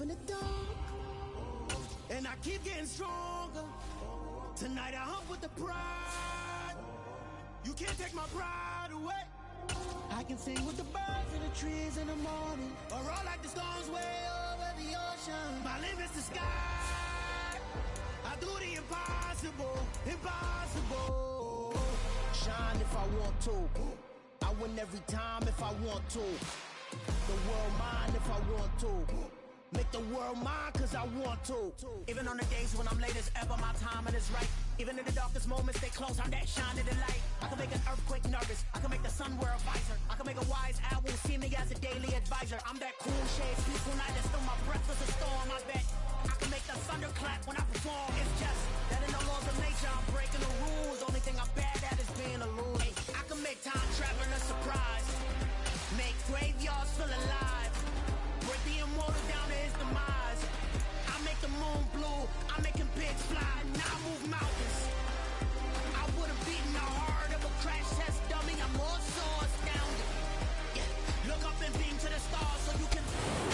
in the dark, and I keep getting stronger. Tonight I hunt with the pride. You can't take my pride away. I can sing with the birds and the trees in the morning, or roll like the storms way over the ocean. My limit's the sky. I do the impossible, impossible. Shine if I want to. I win every time if I want to. The world mine if I want to. Make the world mine cause I want to. Even on the days when I'm late as ever, my timing is right. Even in the darkest moments, stay close, I'm that shining the light. I can make an earthquake nervous, I can make the sun wear a visor. I can make a wise owl see me as a daily advisor. I'm that cool shade, peaceful night that still my breath is a storm, I bet. I can make the thunder clap when I perform. It's just that in the laws of nature, I'm breaking the rules. Only thing I'm bad at is being a loser. I can make time traveling a surprise. Make graveyards feel alive. Break the immortal down to his demise. I make the moon blue, I'm making pigs fly. Now I move mountains. I would've beaten the heart of a crash test dummy. I'm more so astounded. Yeah. Look up and beam to the stars so you can...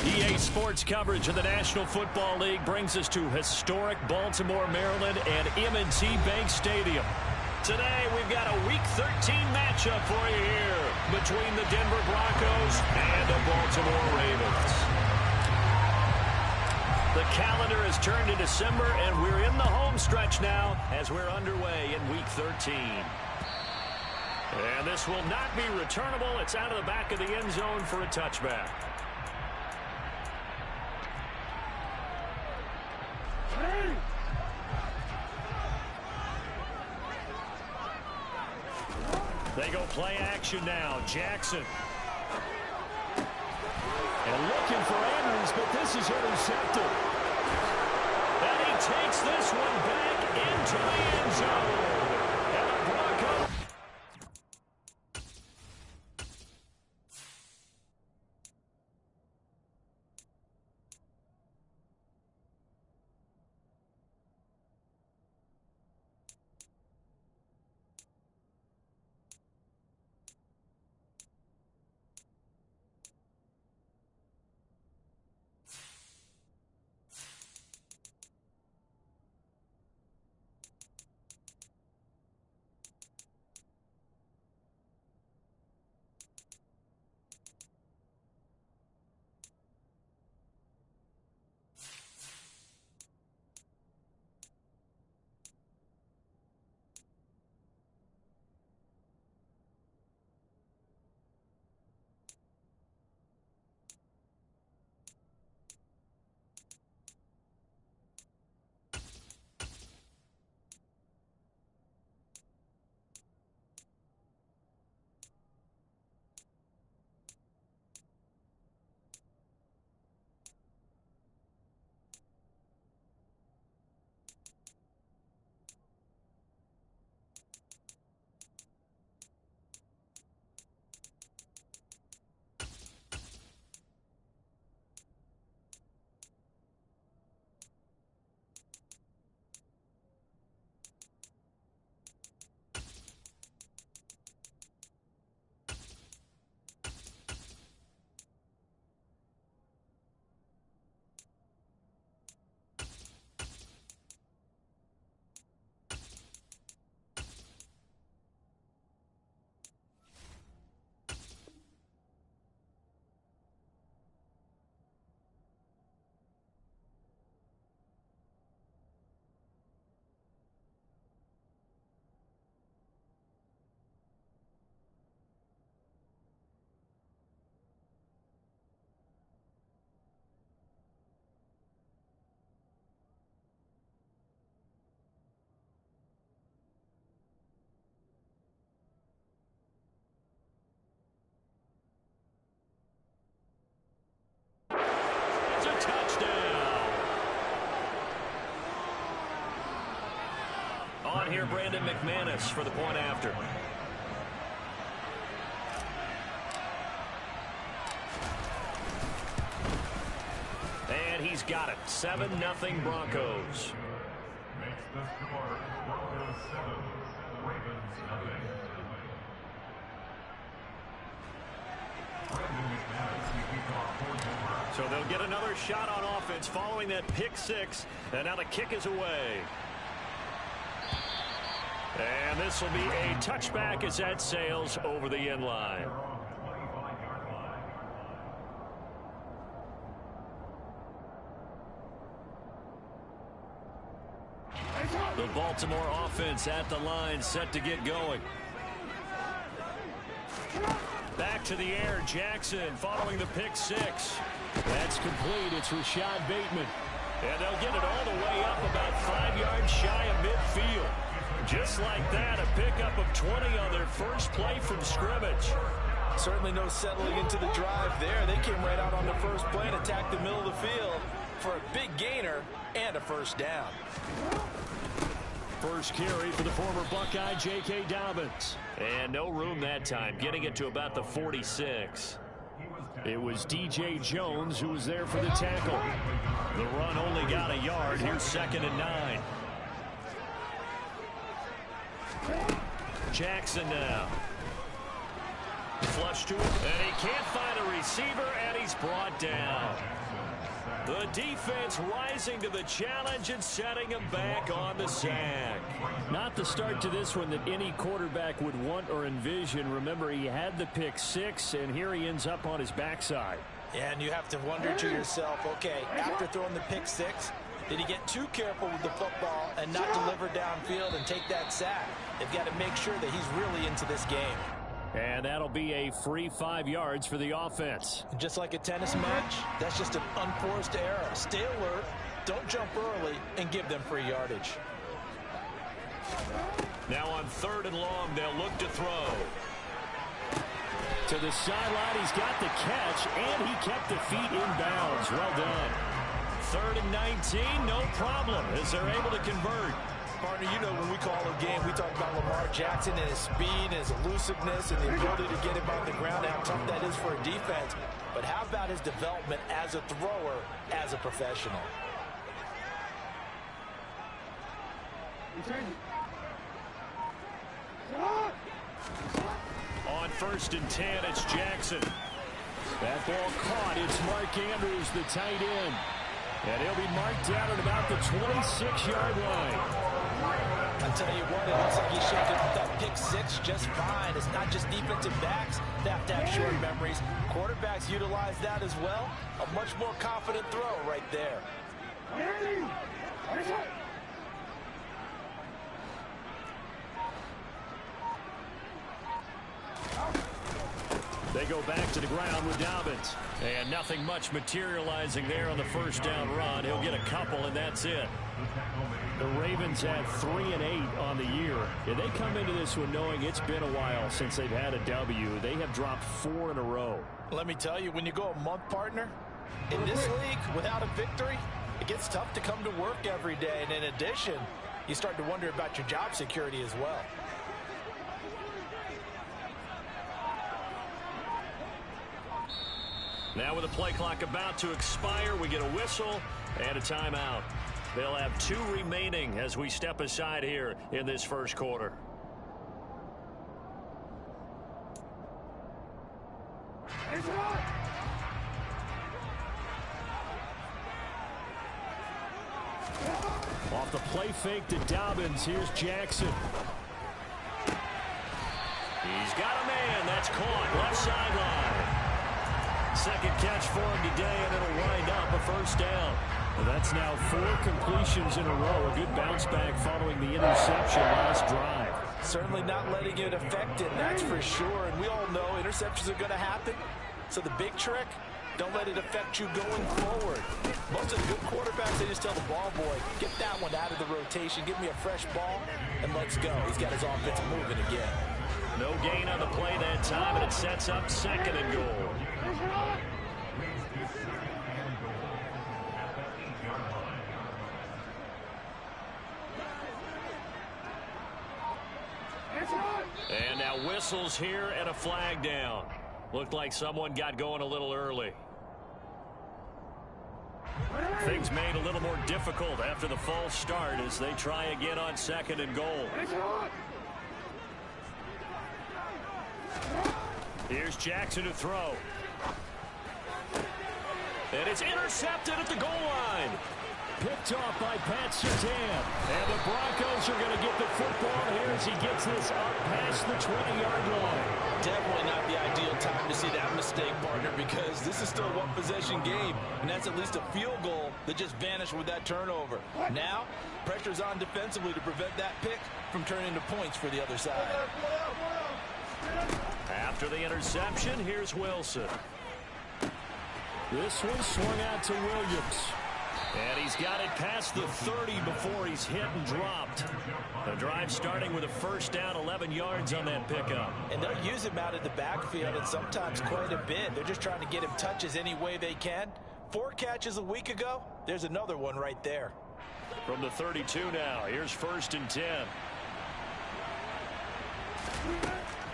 EA Sports coverage of the National Football League brings us to historic Baltimore, Maryland and M&T Bank Stadium. Today, we've got a Week 13 matchup for you here between the Denver Broncos and the Baltimore Ravens. The calendar has turned to December, and we're in the home stretch now as we're underway in Week 13. And this will not be returnable. It's out of the back of the end zone for a touchback. They go play action now. Jackson. And looking for Andrews, but this is intercepted. And he takes this one back into the end zone. And the Broncos. On here, Brandon McManus for the point after. And he's got it. 7-0 Broncos. Makes the score Broncos 7, Ravens nothing. Brandon McManus, the kickoff for Denver. So they'll get another shot on offense following that pick six. And now the kick is away. And this will be a touchback as that sails over the end line. The Baltimore offense at the line, set to get going. Back to the air, Jackson following the pick six. That's complete. It's Rashad Bateman. And they'll get it all the way up about 5 yards shy of midfield. Just like that, a pickup of 20 on their first play from scrimmage. Certainly no settling into the drive there. They came right out on the first play and attacked the middle of the field for a big gainer and a first down. First carry for the former Buckeye, J.K. Dobbins. And no room that time, getting it to about the 46. It was D.J. Jones who was there for the tackle. The run only got a yard. Here's 2nd and 9. Jackson now. Flush to him, and he can't find a receiver, and he's brought down. The defense rising to the challenge and setting him back on the sack. Not the start to this one that any quarterback would want or envision. Remember, he had the pick six, and here he ends up on his backside. Yeah, and you have to wonder to yourself, okay, after throwing the pick six, did he get too careful with the football and not deliver downfield and take that sack? They've got to make sure that he's really into this game. And that'll be a free 5 yards for the offense. Just like a tennis match, that's just an unforced error. Stay alert, don't jump early, and give them free yardage. Now on 3rd and long, they'll look to throw. To the sideline, he's got the catch, and he kept the feet in bounds. Well done. 3rd and 19, no problem, as they're able to convert. Partner, you know when we call a game, we talk about Lamar Jackson and his speed and his elusiveness and the ability to get him on the ground, how tough that is for a defense. But how about his development as a thrower, as a professional? On 1st and 10, it's Jackson. That ball caught. It's Mark Andrews, the tight end. And he'll be marked down at about the 26-yard line. I'll tell you what, it looks like he shaped it with that pick six just fine. It's not just defensive backs that have to have short memories. Quarterbacks utilize that as well. A much more confident throw right there. They go back to the ground with Dobbins. And nothing much materializing there on the first down run. He'll get a couple, and that's it. The Ravens had 3 and 8 on the year. And they come into this one knowing it's been a while since they've had a W. They have dropped 4 in a row. Let me tell you, when you go a month, partner, in this league, without a victory, it gets tough to come to work every day. And in addition, you start to wonder about your job security as well. Now with the play clock about to expire, we get a whistle and a timeout. They'll have 2 remaining as we step aside here in this first quarter. Off the play fake to Dobbins, here's Jackson. He's got a man. That's caught left sideline. Second catch for him today, and it'll wind up a first down. That's now 4 completions in a row. A good bounce back following the interception last drive. Certainly not letting it affect him, that's for sure. And we all know interceptions are going to happen. So the big trick, don't let it affect you going forward. Most of the good quarterbacks, they just tell the ball boy, get that one out of the rotation, give me a fresh ball, and let's go. He's got his offense moving again. No gain on the play that time, and it sets up 2nd and goal. And now whistles here and a flag down. Looked like someone got going a little early. Things made a little more difficult after the false start as they try again on 2nd and goal. Here's Jackson to throw. And it's intercepted at the goal line. Picked off by Pat Surtain. And the Broncos are going to get the football here as he gets this up past the 20-yard line. Definitely not the ideal time to see that mistake, partner, because this is still a one-possession game, and that's at least a field goal that just vanished with that turnover. Now, pressure's on defensively to prevent that pick from turning into points for the other side. After the interception, here's Wilson. This one swung out to Williams. And he's got it past the 30 before he's hit and dropped. The drive starting with a first down, 11 yards on that pickup. And they'll use him out of the backfield, and sometimes quite a bit. They're just trying to get him touches any way they can. 4 catches a week ago. There's another one right there. From the 32 now, here's 1st and 10.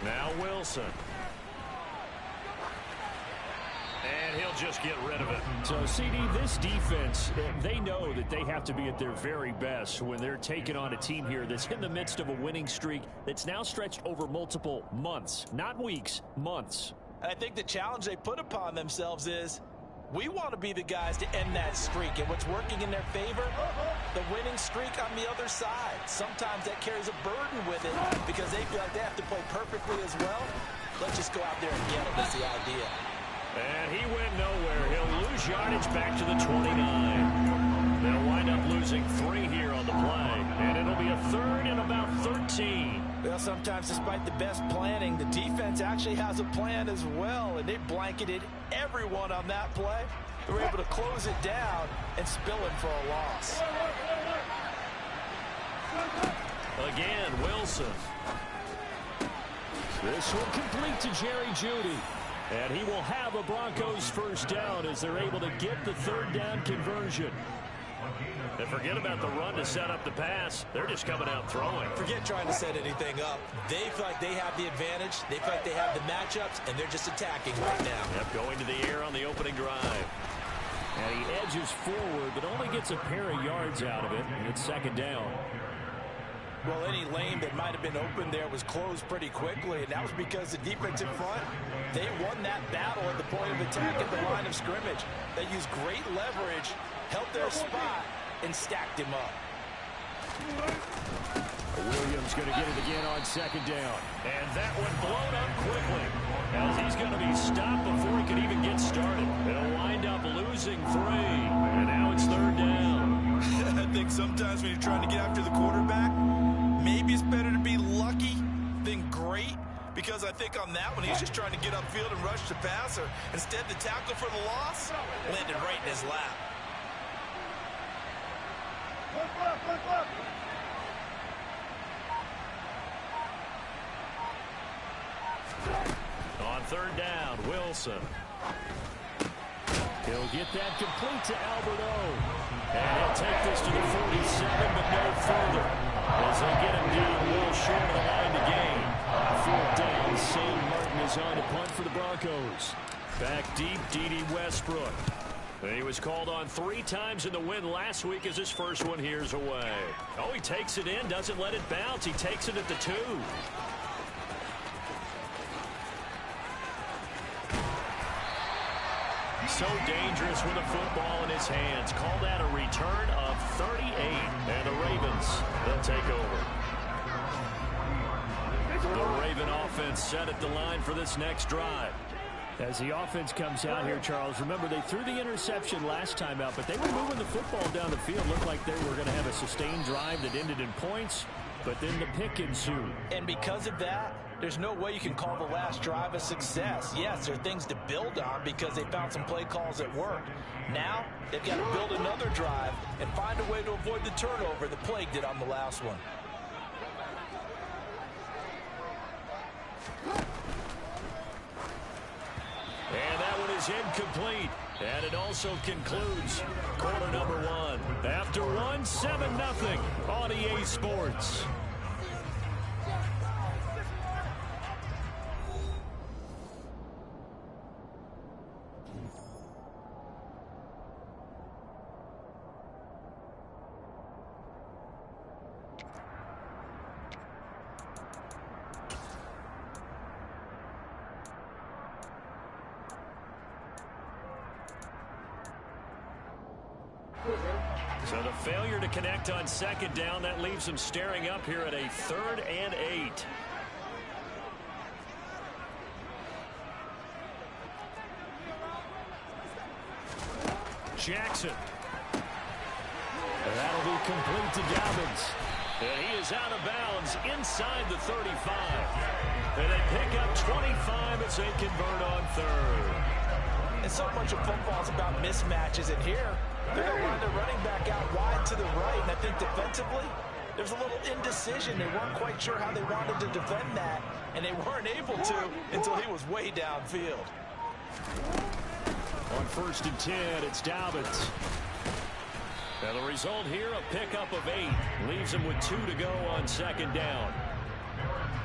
Now Wilson. And he'll just get rid of it. So, CD, this defense, they know that they have to be at their very best when they're taking on a team here that's in the midst of a winning streak that's now stretched over multiple months. Not weeks, months. And I think the challenge they put upon themselves is, we want to be the guys to end that streak. And what's working in their favor? The winning streak on the other side. Sometimes that carries a burden with it because they feel like they have to play perfectly as well. Let's just go out there and get them. That's the idea. And he went nowhere. He'll lose yardage back to the 29. They'll wind up losing 3 here on the play. And it'll be a 3rd and about 13. Well, sometimes despite the best planning, the defense actually has a plan as well. And they blanketed everyone on that play. They were able to close it down and spill him for a loss. Again, Wilson. This one complete to Jerry Jeudy. And he will have a Broncos first down as they're able to get the 3rd down conversion. And forget about the run to set up the pass. They're just coming out throwing. Forget trying to set anything up. They feel like they have the advantage. They feel like they have the matchups, and they're just attacking right now. Yep, going to the air on the opening drive. And he edges forward, but only gets a pair of yards out of it, and it's 2nd down. Well, any lane that might have been open there was closed pretty quickly, and that was because the defense in front, they won that battle at the point of attack at the line of scrimmage. They used great leverage, held their spot, and stacked him up. Williams going to get it again on 2nd down. And that one blown up quickly as he's going to be stopped before he can even get started. They'll wind up losing 3, and now it's 3rd down. I think sometimes when you're trying to get after the quarterback, maybe it's better to be lucky than great, because I think on that one, he's just trying to get upfield and rush the passer. Instead, the tackle for the loss landed right in his lap. On 3rd down, Wilson. He'll get that complete to Alberto. And he'll take this to the 47, but no further. As they get him down well short of the line to gain. 4th down, Sam Martin is on to punt for the Broncos. Back deep, D.D. Westbrook. He was called on 3 times in the win last week as his first one here's away. Oh, he takes it in, doesn't let it bounce. He takes it at the 2. So dangerous with a football in his hands. Call that a return of 38. And the Ravens, they'll take over. The Raven offense set at the line for this next drive. As the offense comes out here, Charles, remember they threw the interception last time out, but they were moving the football down the field. Looked like they were going to have a sustained drive that ended in points, but then the pick ensued. And because of that, there's no way you can call the last drive a success. Yes, there are things to build on because they found some play calls that worked. Now, they've got to build another drive and find a way to avoid the turnover that plagued it on the last one. And that one is incomplete. And it also concludes quarter number 1. After 1, 7-0 on EA Sports. So the failure to connect on second down, that leaves them staring up here at a 3rd and 8. Jackson. And that'll be complete to Dobbins. And he is out of bounds inside the 35. And they pick up 25 as they convert on 3rd. And so much of football is about mismatches. And here, they're going to run their running back out wide to the right. And I think defensively, there's a little indecision. They weren't quite sure how they wanted to defend that. And they weren't able to until he was way downfield. On 1st and 10, it's Dobbins. And the result here, a pickup of 8. Leaves him with 2 to go on 2nd down.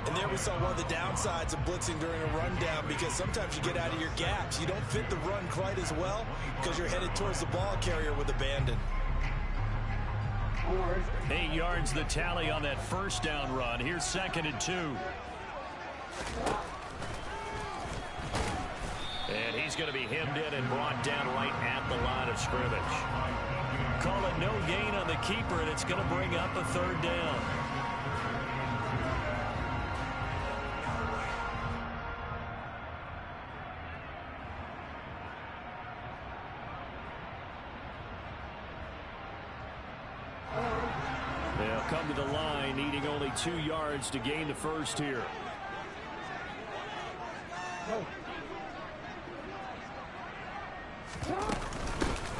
And there we saw one of the downsides of blitzing during a rundown, because sometimes you get out of your gaps. You don't fit the run quite as well because you're headed towards the ball carrier with abandon. 8 yards the tally on that 1st down run. Here's 2nd and 2. And he's going to be hemmed in and brought down right at the line of scrimmage. Call it no gain on the keeper, and it's going to bring up a 3rd down. They'll come to the line, needing only 2 yards to gain the 1st here.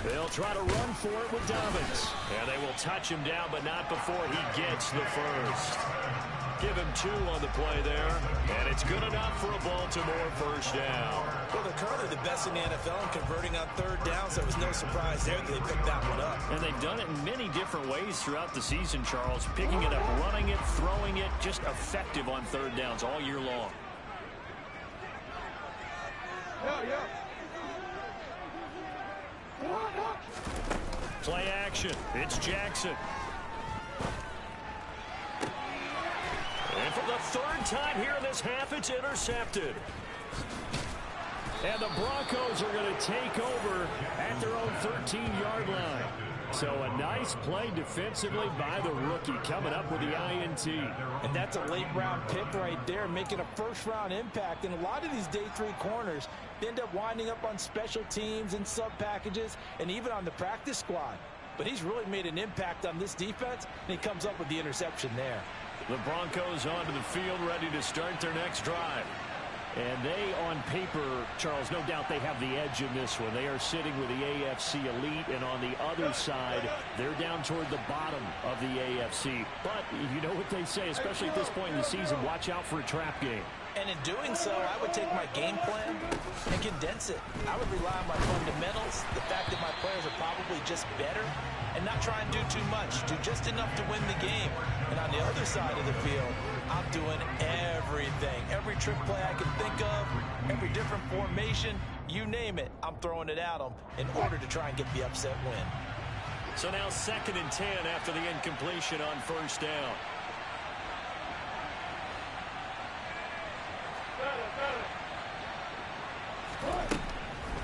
They'll try to run for it with Dobbins. And they will touch him down, but not before he gets the 1st. Give him 2 on the play there. And it's good enough for a Baltimore 1st down. Well, they're currently the best in the NFL in converting on 3rd down, so it was no surprise there that they picked that one up. And they've done it in many different ways throughout the season, Charles. Picking it up, running it, throwing it, just effective on 3rd downs all year long. Play action. It's Jackson. And for the 3rd time here in this half, it's intercepted. And the Broncos are going to take over at their own 13-yard line. So a nice play defensively by the rookie, coming up with the INT. And that's a late-round pick right there, making a first-round impact. And a lot of these day 3 corners, they end up winding up on special teams and sub-packages and even on the practice squad. But he's really made an impact on this defense, and he comes up with the interception there. The Broncos onto the field, ready to start their next drive. And they, on paper, Charles, no doubt they have the edge in this one. They are sitting with the AFC elite, and on the other side, they're down toward the bottom of the AFC. But you know what they say, especially at this point in the season, watch out for a trap game. And in doing so, I would take my game plan and condense it. I would rely on my fundamentals, the fact that my players are probably just better, and not try and do too much. Do just enough to win the game. And on the other side of the field, I'm doing everything. Every trick play I can think of, every different formation, you name it, I'm throwing it at them in order to try and get the upset win. So now 2nd and 10 after the incompletion on 1st down.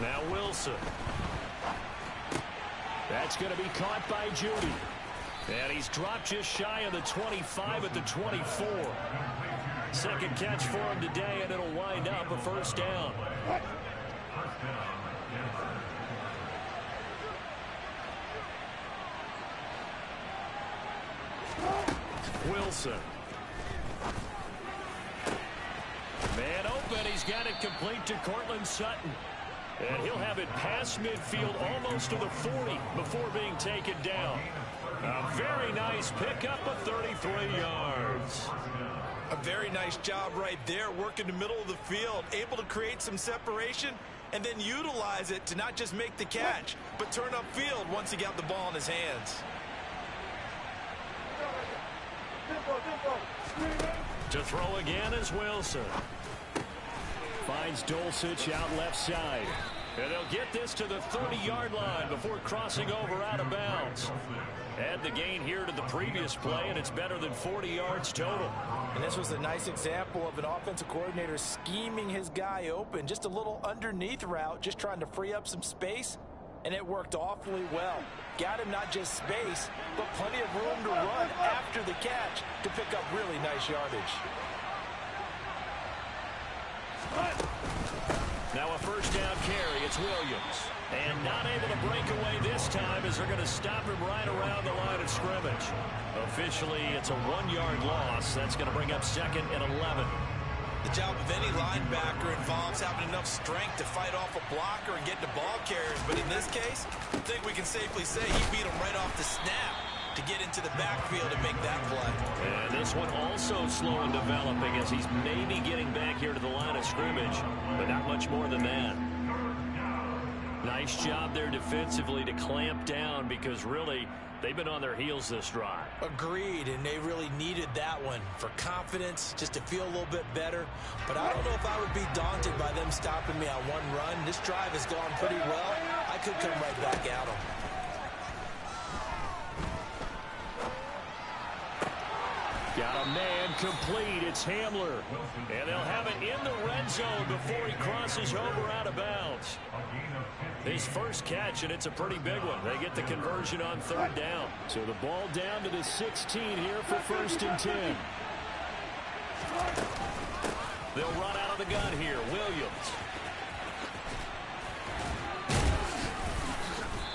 Now Wilson. That's going to be caught by Judy. And he's dropped just shy of the 25 at the 24. 2nd catch for him today, and it'll wind up a 1st down. Wilson. Man open. He's got it complete to Cortland Sutton. And he'll have it past midfield almost to the 40 before being taken down. A very nice pickup of 33 yards. A very nice job right there, working the middle of the field, able to create some separation and then utilize it to not just make the catch, but turn upfield once he got the ball in his hands. To throw again is Wilson. Finds Dulcich out left side. And they'll get this to the 30-yard line before crossing over out of bounds. Add the gain here to the previous play, and it's better than 40 yards total. And this was a nice example of an offensive coordinator scheming his guy open. Just a little underneath route, just trying to free up some space. and it worked awfully well. Got him not just space, but plenty of room to run after the catch to pick up really nice yardage. Now a first down carry. It's Williams. And not able to break away this time as they're going to stop him right around the line of scrimmage. Officially, it's a 1-yard loss. That's going to bring up 2nd and 11. The job of any linebacker involves having enough strength to fight off a blocker and get to ball carriers. But in this case, I think we can safely say he beat him right off the snap to get into the backfield and make that play. And this one also slow in developing as he's maybe getting back here to the line of scrimmage, but not much more than that. Nice job there defensively to clamp down because really they've been on their heels this drive. Agreed, and they really needed that one for confidence, just to feel a little bit better. But I don't know if I would be daunted by them stopping me on one run. This drive has gone pretty well. I could come right back at them. Got a man complete. It's Hamler. And they'll have it in the red zone before he crosses over out of bounds. His first catch, and it's a pretty big one. They get the conversion on 3rd down. So the ball down to the 16 here for 1st and 10. They'll run out of the gun here. Williams.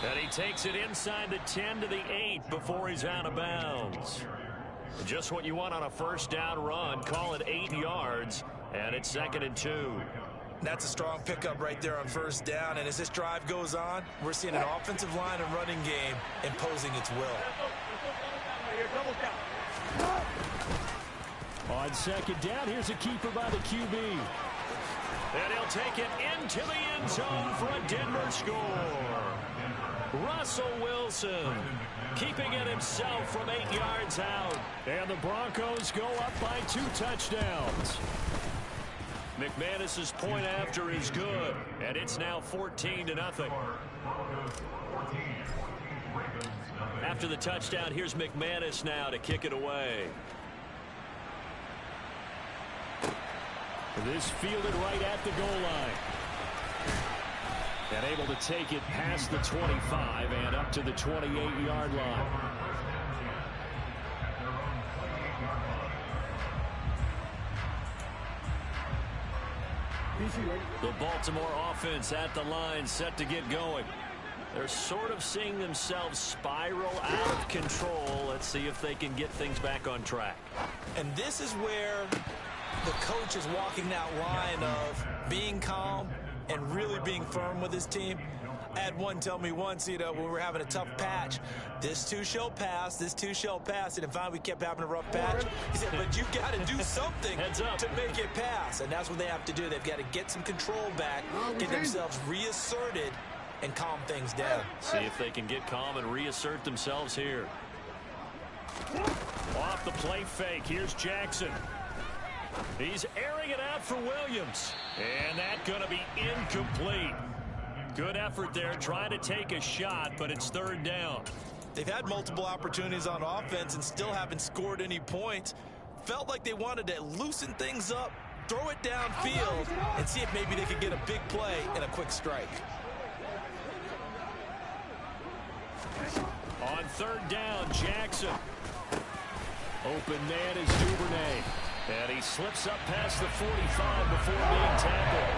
And he takes it inside the 10 to the 8 before he's out of bounds. Just what you want on a first down run. Call it 8 yards, and it's 2nd and 2. That's a strong pickup right there on first down. And as this drive goes on, we're seeing an offensive line and running game imposing its will. On 2nd down, here's a keeper by the QB. And he'll take it into the end zone for a Denver score. Russell Wilson keeping it himself from 8 yards out. And the Broncos go up by 2 touchdowns. McManus's point after is good, and it's now 14-0. After the touchdown, here's McManus now to kick it away. This fielded right at the goal line. And able to take it past the 25 and up to the 28-yard line. The Baltimore offense at the line, set to get going. They're sort of seeing themselves spiral out of control. Let's see if they can get things back on track. And this is where the coach is walking that line of being calm and really being firm with his team. I had one tell me once, when we were having a tough patch, this too shall pass, this too shall pass. And finally we kept having a rough patch. He said, but you've got to do something to make it pass. And that's what they have to do. They've got to get some control back, get themselves reasserted, and calm things down. See if they can get calm and reassert themselves here. Off the play fake, here's Jackson. He's airing it out for Williams. And that's going to be incomplete. Good effort there, trying to take a shot, but it's 3rd down. They've had multiple opportunities on offense and still haven't scored any points. Felt like they wanted to loosen things up, throw it downfield, and see if maybe they could get a big play and a quick strike. On 3rd down, Jackson. Open man is Duvernay. And he slips up past the 45 before being tackled.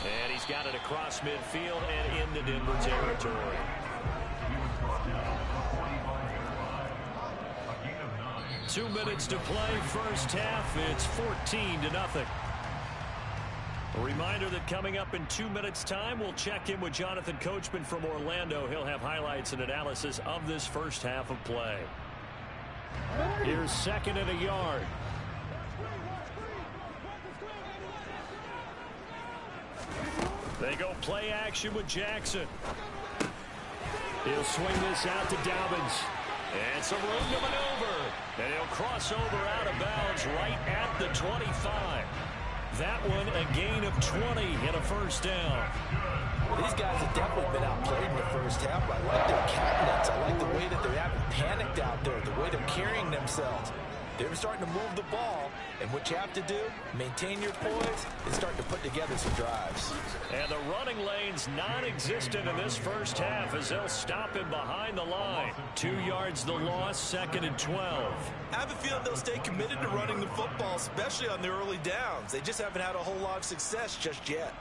And he's got it across midfield and into Denver territory. Two minutes to play, first half. It's 14-0. A reminder that coming up in 2 minutes' time, we'll check in with Jonathan Coachman from Orlando. He'll have highlights and analysis of this first half of play. Here's 2nd and a yard. They go play action with Jackson. He'll swing this out to Dobbins. And some room to maneuver. And he'll cross over out of bounds right at the 25. That one a gain of 20 and a first down. Well, these guys have definitely been outplayed in the first half. I like their countenance. I like the way that they haven't panicked out there, the way they're carrying themselves. They're starting to move the ball, and what you have to do, maintain your poise and start to put together some drives. And the running lane's non-existent in this first half as they'll stop him behind the line. 2 yards the loss, 2nd and 12. I have a feeling they'll stay committed to running the football, especially on the early downs. They just haven't had a whole lot of success just yet.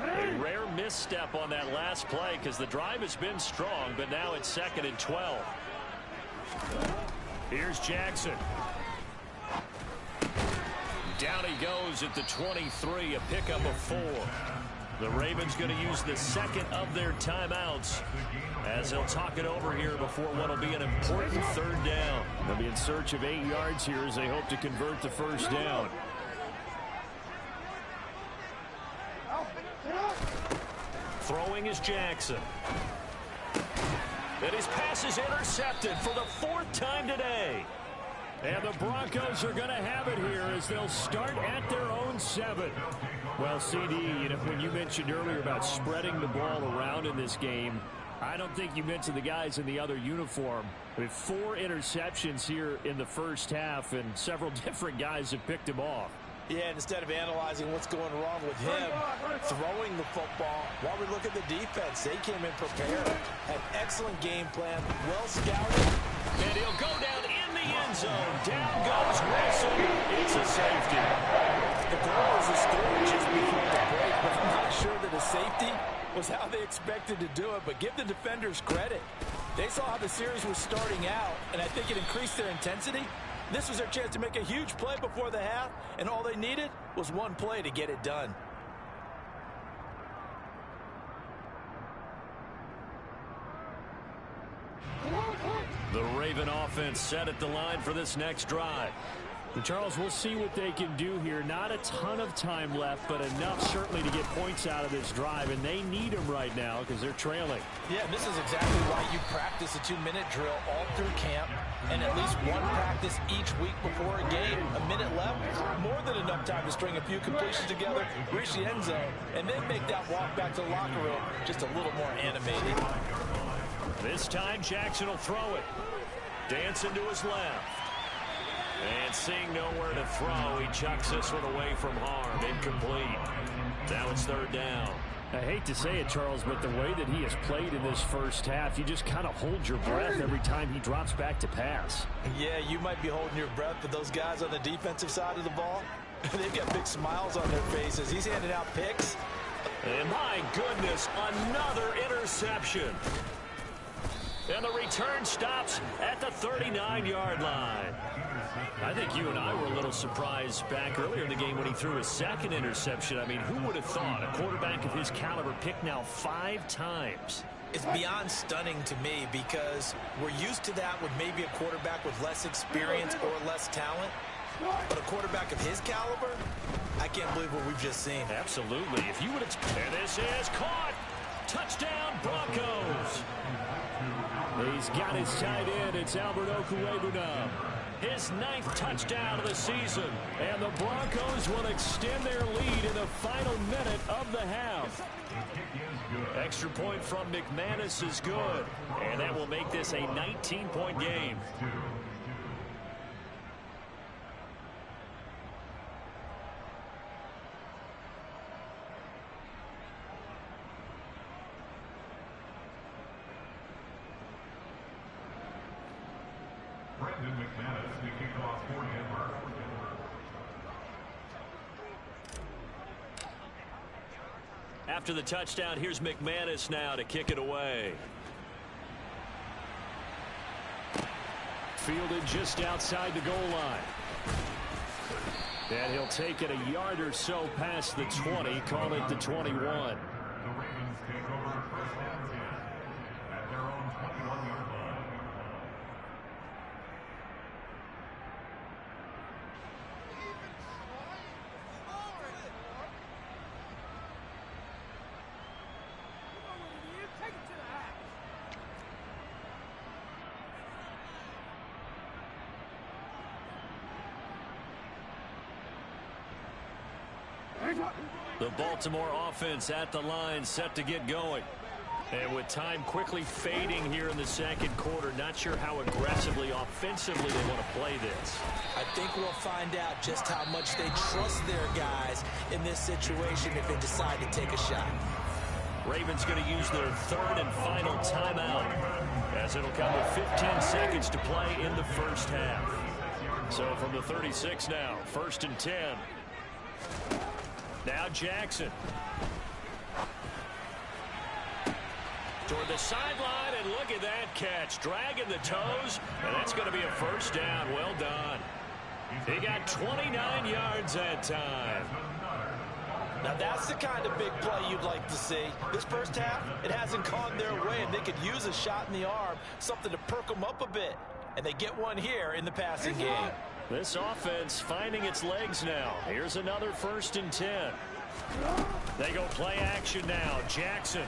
A rare misstep on that last play because the drive has been strong, but now it's 2nd and 12. Here's Jackson. Down he goes at the 23, a pickup of 4. The Ravens going to use the second of their timeouts as they'll talk it over here before what will be an important 3rd down. They'll be in search of 8 yards here as they hope to convert the first down. Throwing is Jackson. And his pass is intercepted for the 4th time today. And the Broncos are going to have it here as they'll start at their own 7. Well, CD, when you mentioned earlier about spreading the ball around in this game, I don't think you mentioned the guys in the other uniform. With 4 interceptions here in the first half, and several different guys have picked him off. Yeah, instead of analyzing what's going wrong with him, throwing the football, while we look at the defense, they came in prepared. Had excellent game plan, well scouted. And he'll go down in the end zone. Down goes Wilson. It's a safety. The goal was to score just before the break, but I'm not sure that a safety was how they expected to do it. But give the defenders credit. They saw how the series was starting out, and I think it increased their intensity. This was their chance to make a huge play before the half, and all they needed was one play to get it done. The Raven offense set at the line for this next drive. And Charles, we'll see what they can do here. Not a ton of time left, but enough certainly to get points out of this drive, and they need them right now because they're trailing. Yeah, this is exactly why you practice a 2-minute drill all through camp and at least one practice each week before a game. A minute left, more than enough time to string a few completions together, reach the end zone, and then make that walk back to the locker room just a little more animated. This time Jackson will throw it. Dancing to his left. And seeing nowhere to throw, he chucks this one away from harm. Incomplete. Now it's 3rd down. I hate to say it, Charles, but the way that he has played in this first half, you just kind of hold your breath every time he drops back to pass. Yeah, you might be holding your breath, but those guys on the defensive side of the ball, they've got big smiles on their faces. He's handing out picks. And my goodness, another interception. And the return stops at the 39-yard line. I think you and I were a little surprised back earlier in the game when he threw his 2nd interception. I mean, who would have thought a quarterback of his caliber picked now 5 times? It's beyond stunning to me because we're used to that with maybe a quarterback with less experience or less talent. But a quarterback of his caliber, I can't believe what we've just seen. Absolutely. If you would have... And this is caught. Touchdown, Broncos. He's got his tight end. It's Albert Okwuegbunam. His 9th touchdown of the season. And the Broncos will extend their lead in the final minute of the half. Extra point from McManus is good. And that will make this a 19-point game. McManus to kick off for Denver. After the touchdown, here's McManus now to kick it away. Fielded just outside the goal line. And he'll take it a yard or so past the 20, call it the 21. The Ravens take over 1st and 10 at their own 21-yard line. The Baltimore offense at the line, set to get going. And with time quickly fading here in the second quarter, not sure how aggressively, offensively they want to play this. I think we'll find out just how much they trust their guys in this situation if they decide to take a shot. Ravens going to use their third and final timeout, as it'll come with 15 seconds to play in the first half. So from the 36 now, 1st and 10. Now Jackson. Toward the sideline, and look at that catch. Dragging the toes, and that's going to be a first down. Well done. He got 29 yards that time. Now that's the kind of big play you'd like to see. This first half, it hasn't gone their way, and they could use a shot in the arm, something to perk them up a bit. And they get one here in the passing game. This offense finding its legs now. Here's another 1st and 10. They go play action now. Jackson.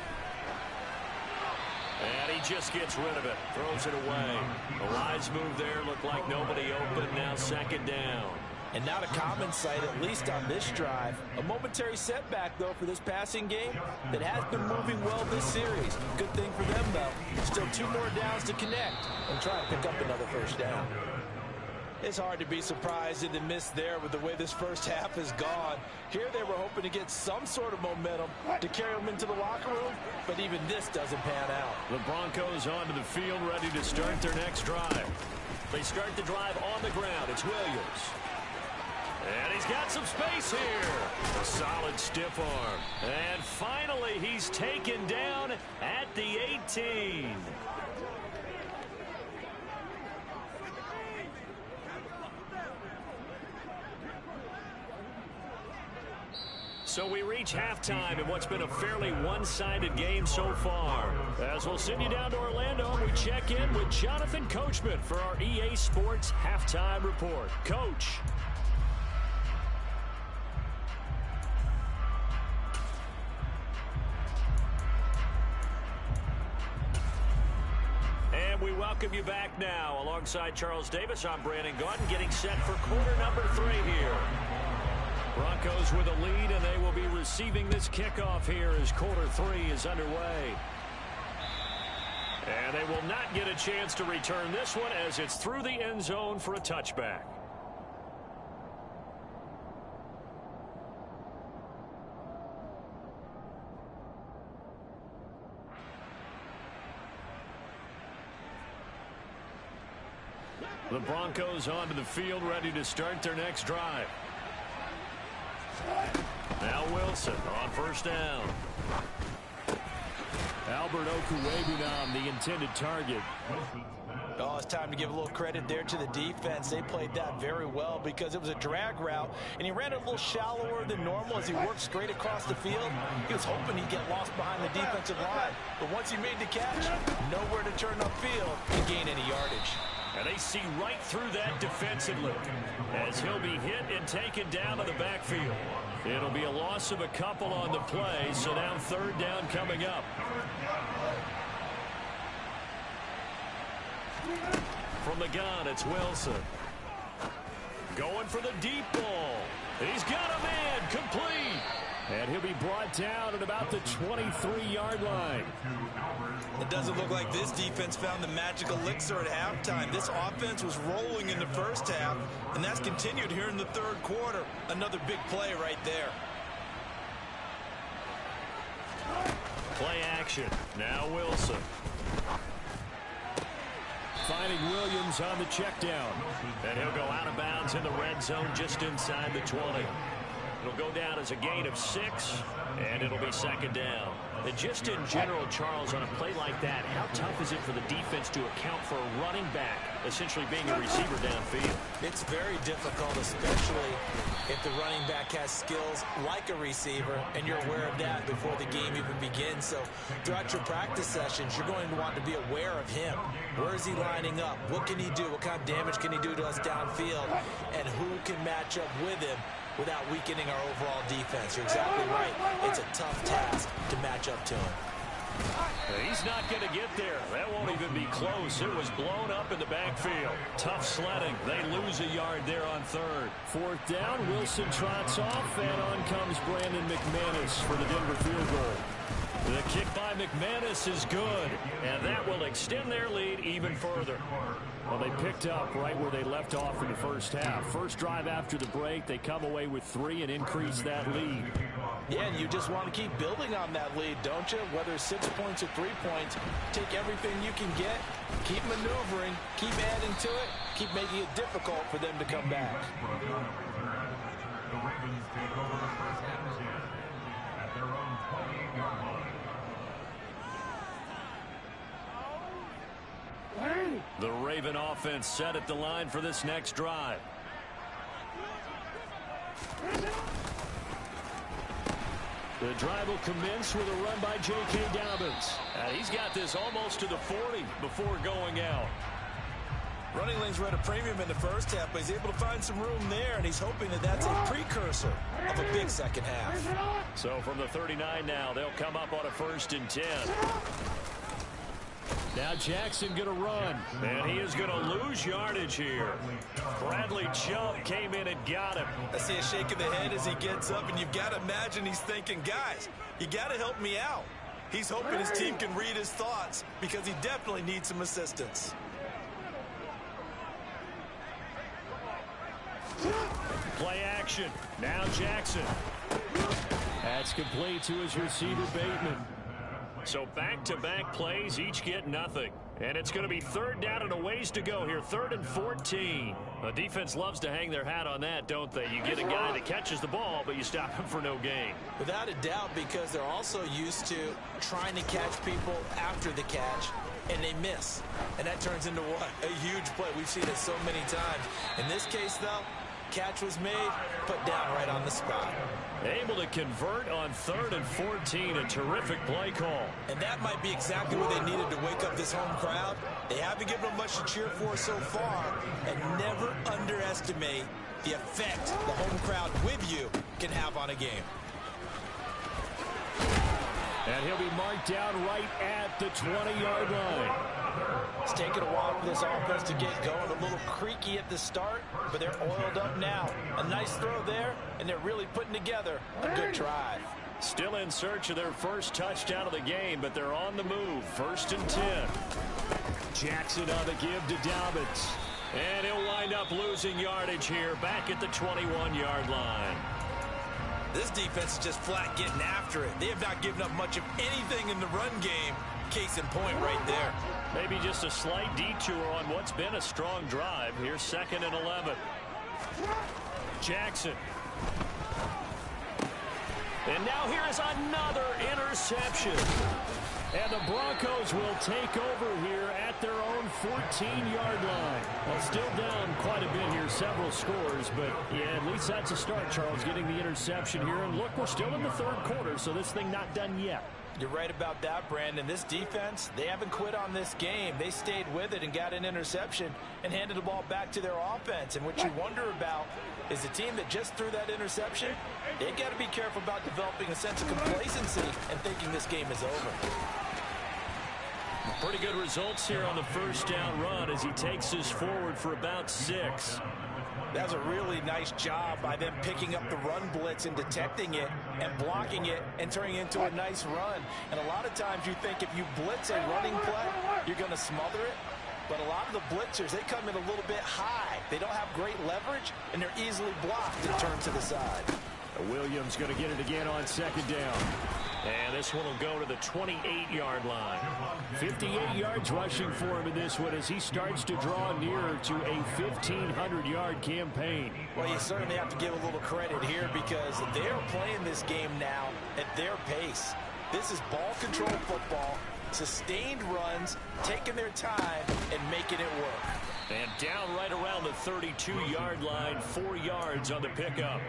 And he just gets rid of it. Throws it away. The wise move there. Looked like nobody open. Now 2nd down. And not a common sight, at least on this drive. A momentary setback, though, for this passing game that has been moving well this series. Good thing for them, though. Still 2 more downs to connect and try to pick up another first down. It's hard to be surprised in the miss there with the way this first half has gone. Here they were hoping to get some sort of momentum to carry them into the locker room, but even this doesn't pan out. The Broncos onto the field, ready to start their next drive. They start the drive on the ground. It's Williams. And he's got some space here. A solid stiff arm. And finally, he's taken down at the 18. So we reach halftime in what's been a fairly one-sided game so far. As we'll send you down to Orlando, we check in with Jonathan Coachman for our EA Sports Halftime Report. Coach. And we welcome you back now. Alongside Charles Davis, I'm Brandon Gaudin, getting set for quarter number 3 here. Broncos with a lead, and they will be receiving this kickoff here as quarter 3 is underway. And they will not get a chance to return this one as it's through the end zone for a touchback. The Broncos onto the field, ready to start their next drive. Now Wilson on 1st down. Albert Okwuegbunam, the intended target. Oh, it's time to give a little credit there to the defense. They played that very well because it was a drag route, and he ran a little shallower than normal as he worked straight across the field. He was hoping he'd get lost behind the defensive line, but once he made the catch, nowhere to turn upfield to gain any yardage. And they see right through that defensively as he'll be hit and taken down to the backfield. It'll be a loss of a couple on the play, so now 3rd down coming up. From the gun, it's Wilson. Going for the deep ball. He's got a man, complete. And he'll be brought down at about the 23-yard line. It doesn't look like this defense found the magic elixir at halftime. This offense was rolling in the first half, and that's continued here in the 3rd quarter. Another big play right there. Play action. Now Wilson. Finding Williams on the check down. And he'll go out of bounds in the red zone just inside the 20. It'll go down as a gain of 6, and it'll be 2nd down. And just in general, Charles, on a play like that, how tough is it for the defense to account for a running back essentially being a receiver downfield? It's very difficult, especially if the running back has skills like a receiver, and you're aware of that before the game even begins. So throughout your practice sessions, you're going to want to be aware of him. Where is he lining up? What can he do? What kind of damage can he do to us downfield? And who can match up with him without weakening our overall defense? You're exactly right. It's a tough task to match up to him. He's not going to get there. That won't even be close. It was blown up in the backfield. Tough sledding. They lose a yard there on third. Fourth down, Wilson trots off, and on comes Brandon McManus for the Denver field goal. The kick by McManus is good, and that will extend their lead even further. Well, they picked up right where they left off in the first half. First drive after the break, they come away with 3 and increase that lead. Yeah, and you just want to keep building on that lead, don't you? Whether it's 6 points or 3 points, take everything you can get, keep maneuvering, keep adding to it, keep making it difficult for them to come back. The Ravens take over first and 10 at their own 28-yard line. The Raven offense set at the line for this next drive. The drive will commence with a run by J.K. Dobbins. He's got this almost to the 40 before going out. Running lanes were at a premium in the first half, but he's able to find some room there, and he's hoping that that's a precursor of a big second half. So from the 39 now, they'll come up on a 1st and 10. Now Jackson going to run. And he is going to lose yardage here. Bradley Chubb came in and got him. I see a shake of the head as he gets up, and you've got to imagine he's thinking, guys, you got to help me out. He's hoping his team can read his thoughts because he definitely needs some assistance. Play action. Now Jackson. That's complete to his receiver, Bateman. So back-to-back plays, each get nothing. And it's going to be 3rd down and a ways to go here, 3rd and 14. The defense loves to hang their hat on that, don't they? You get a guy that catches the ball, but you stop him for no gain. Without a doubt, because they're also used to trying to catch people after the catch, and they miss. And that turns into what? A huge play. We've seen it so many times. In this case, though, catch was made, put down right on the spot. Able to convert on 3rd and 14, a terrific play call. And that might be exactly what they needed to wake up this home crowd. They haven't given them much to cheer for so far, and never underestimate the effect the home crowd with you can have on a game. And he'll be marked down right at the 20-yard line. It's taken a while for this offense to get going. A little creaky at the start, but they're oiled up now. A nice throw there, and they're really putting together a good drive. Still in search of their first touchdown of the game, but they're on the move. 1st and 10. Jackson on the give to Dobbins. And he'll wind up losing yardage here back at the 21-yard line. This defense is just flat getting after it. They have not given up much of anything in the run game. Case in point right there. Maybe just a slight detour on what's been a strong drive. Here's 2nd and 11. Jackson. And now here is another interception. And the Broncos will take over here at their own 14-yard line. Well, still down quite a bit here, several scores, but yeah, at least that's a start, Charles, getting the interception here. And look, we're still in the 3rd quarter, so this thing not done yet. You're right about that, Brandon. This defense, they haven't quit on this game. They stayed with it and got an interception and handed the ball back to their offense. And what you wonder about is the team that just threw that interception, they've got to be careful about developing a sense of complacency and thinking this game is over. Pretty good results here on the 1st down run as he takes this forward for about 6. That was a really nice job by them picking up the run blitz and detecting it and blocking it and turning it into a nice run. And a lot of times you think if you blitz a running play, you're going to smother it. But a lot of the blitzers, they come in a little bit high. They don't have great leverage, and they're easily blocked and turned to the side. Williams going to get it again on 2nd down. And this one will go to the 28-yard line. 58 yards rushing for him in this one as he starts to draw nearer to a 1,500-yard campaign. Well, you certainly have to give a little credit here because they're playing this game now at their pace. This is ball control football, sustained runs, taking their time, and making it work. And down right around the 32-yard line, 4 yards on the pickup.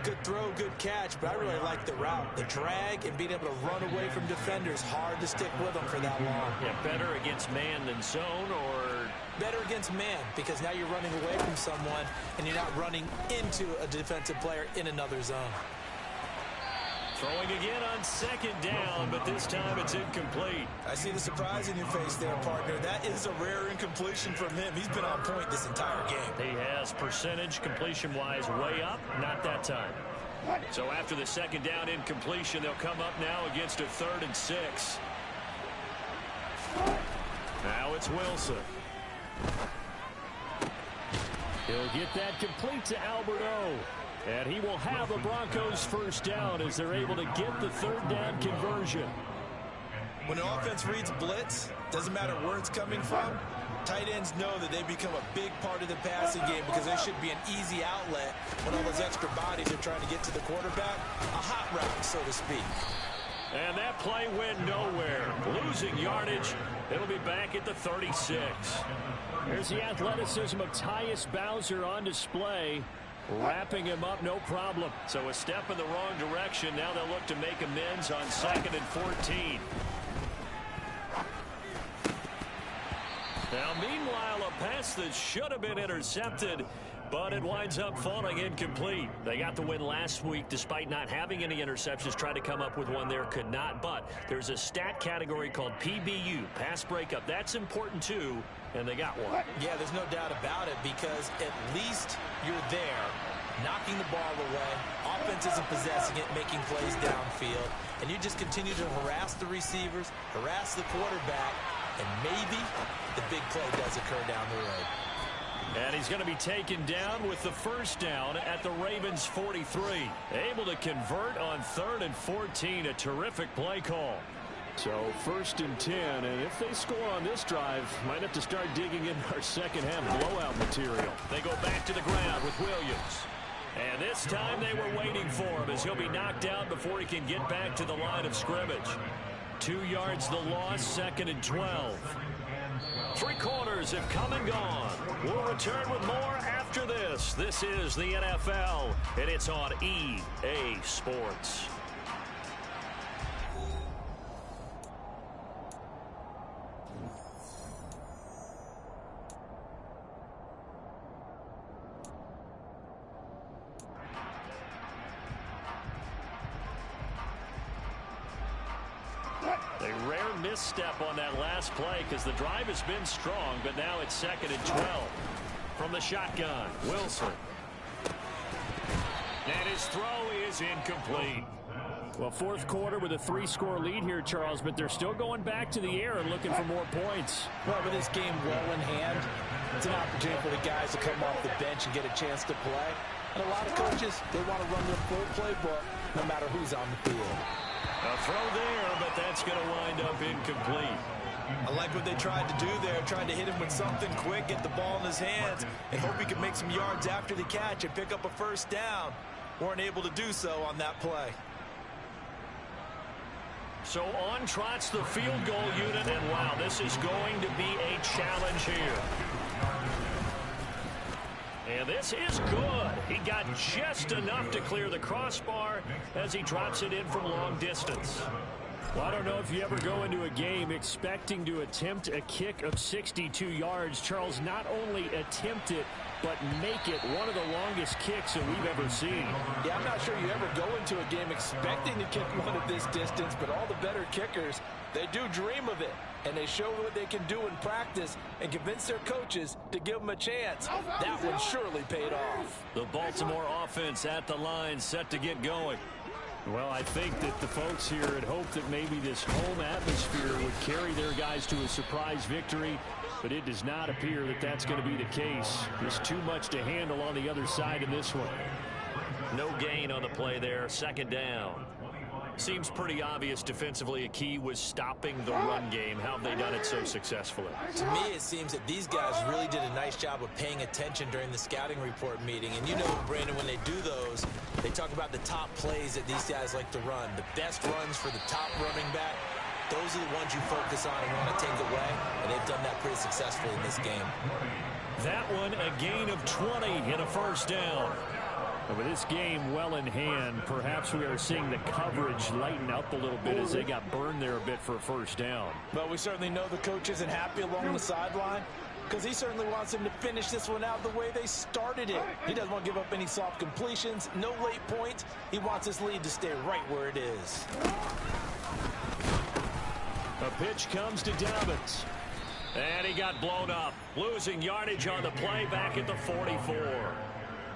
Good throw, good catch, but I really like the route. The drag and being able to run away from defenders, hard to stick with them for that long. Yeah, better against man than zone, or better against man, because now you're running away from someone and you're not running into a defensive player in another zone. Throwing again on second down, but this time it's incomplete. I see the surprise in your face there, partner. That is a rare incompletion from him. He's been on point this entire game. He has percentage completion-wise way up, not that time. So after the second down incompletion, they'll come up now against a 3rd and 6. Now it's Wilson. He'll get that complete to Alberto. And he will have a Broncos first down as they're able to get the 3rd down conversion. When an offense reads blitz, doesn't matter where it's coming from, tight ends know that they become a big part of the passing game because they should be an easy outlet when all those extra bodies are trying to get to the quarterback. A hot route, so to speak. And that play went nowhere. Losing yardage. It'll be back at the 36. There's the athleticism of Tyus Bowser on display. Wrapping him up, no problem. So a step in the wrong direction. Now they'll look to make amends on 2nd and 14. Now, meanwhile, a pass that should have been intercepted, but it winds up falling incomplete. They got the win last week despite not having any interceptions. Tried to come up with one there, could not. But there's a stat category called PBU, pass breakup. That's important, too, and they got one. Yeah, there's no doubt about it because at least you're there, knocking the ball away. Offense isn't possessing it, making plays downfield. And you just continue to harass the receivers, harass the quarterback, and maybe the big play does occur down the road. And he's going to be taken down with the first down at the Ravens 43. Able to convert on 3rd and 14. A terrific play call. So 1st and 10, and if they score on this drive, might have to start digging in our second half blowout material. They go back to the ground with Williams. And this time they were waiting for him as he'll be knocked out before he can get back to the line of scrimmage. 2 yards the loss, 2nd and 12. 3 quarters have come and gone. We'll return with more after this. This is the NFL, and it's on EA Sports. A rare misstep on that last play because the drive has been strong, but now it's 2nd and 12. From the shotgun, Wilson. And his throw is incomplete. Well, 4th quarter with a 3-score lead here, Charles, but they're still going back to the air and looking for more points. Well, with this game well in hand, it's an opportunity for the guys to come off the bench and get a chance to play. And a lot of coaches, they want to run their full playbook no matter who's on the field. A throw there, but that's going to wind up incomplete. I like what they tried to do there, tried to hit him with something quick, get the ball in his hands, and hope he could make some yards after the catch and pick up a first down. Weren't able to do so on that play. So on trots the field goal unit, and wow, this is going to be a challenge here. And this is good. He got just enough to clear the crossbar as he drops it in from long distance. Well, I don't know if you ever go into a game expecting to attempt a kick of 62 yards. Charles, not only attempt it, but make it one of the longest kicks that we've ever seen. Yeah, I'm not sure you ever go into a game expecting to kick one of this distance, but all the better kickers, they do dream of it. And they show what they can do in practice and convince their coaches to give them a chance. That one surely paid off. The Baltimore offense at the line, set to get going. Well, I think that the folks here had hoped that maybe this home atmosphere would carry their guys to a surprise victory, but it does not appear that that's going to be the case. There's too much to handle on the other side in this one. No gain on the play there, 2nd down. Seems pretty obvious defensively a key was stopping the run game. How have they done it so successfully? To me, it seems that these guys really did a nice job of paying attention during the scouting report meeting. And you know, Brandon, when they do those, they talk about the top plays that these guys like to run. The best runs for the top running back, those are the ones you focus on and want to take away. And they've done that pretty successfully in this game. That one, a gain of 20 and a first down. And with this game well in hand, perhaps we are seeing the coverage lighten up a little bit as they got burned there a bit for a first down. But we certainly know the coach isn't happy along the sideline. Because he certainly wants them to finish this one out the way they started it. He doesn't want to give up any soft completions, no late points. He wants his lead to stay right where it is. A pitch comes to Dobbins. And he got blown up. Losing yardage on the play back at the 44.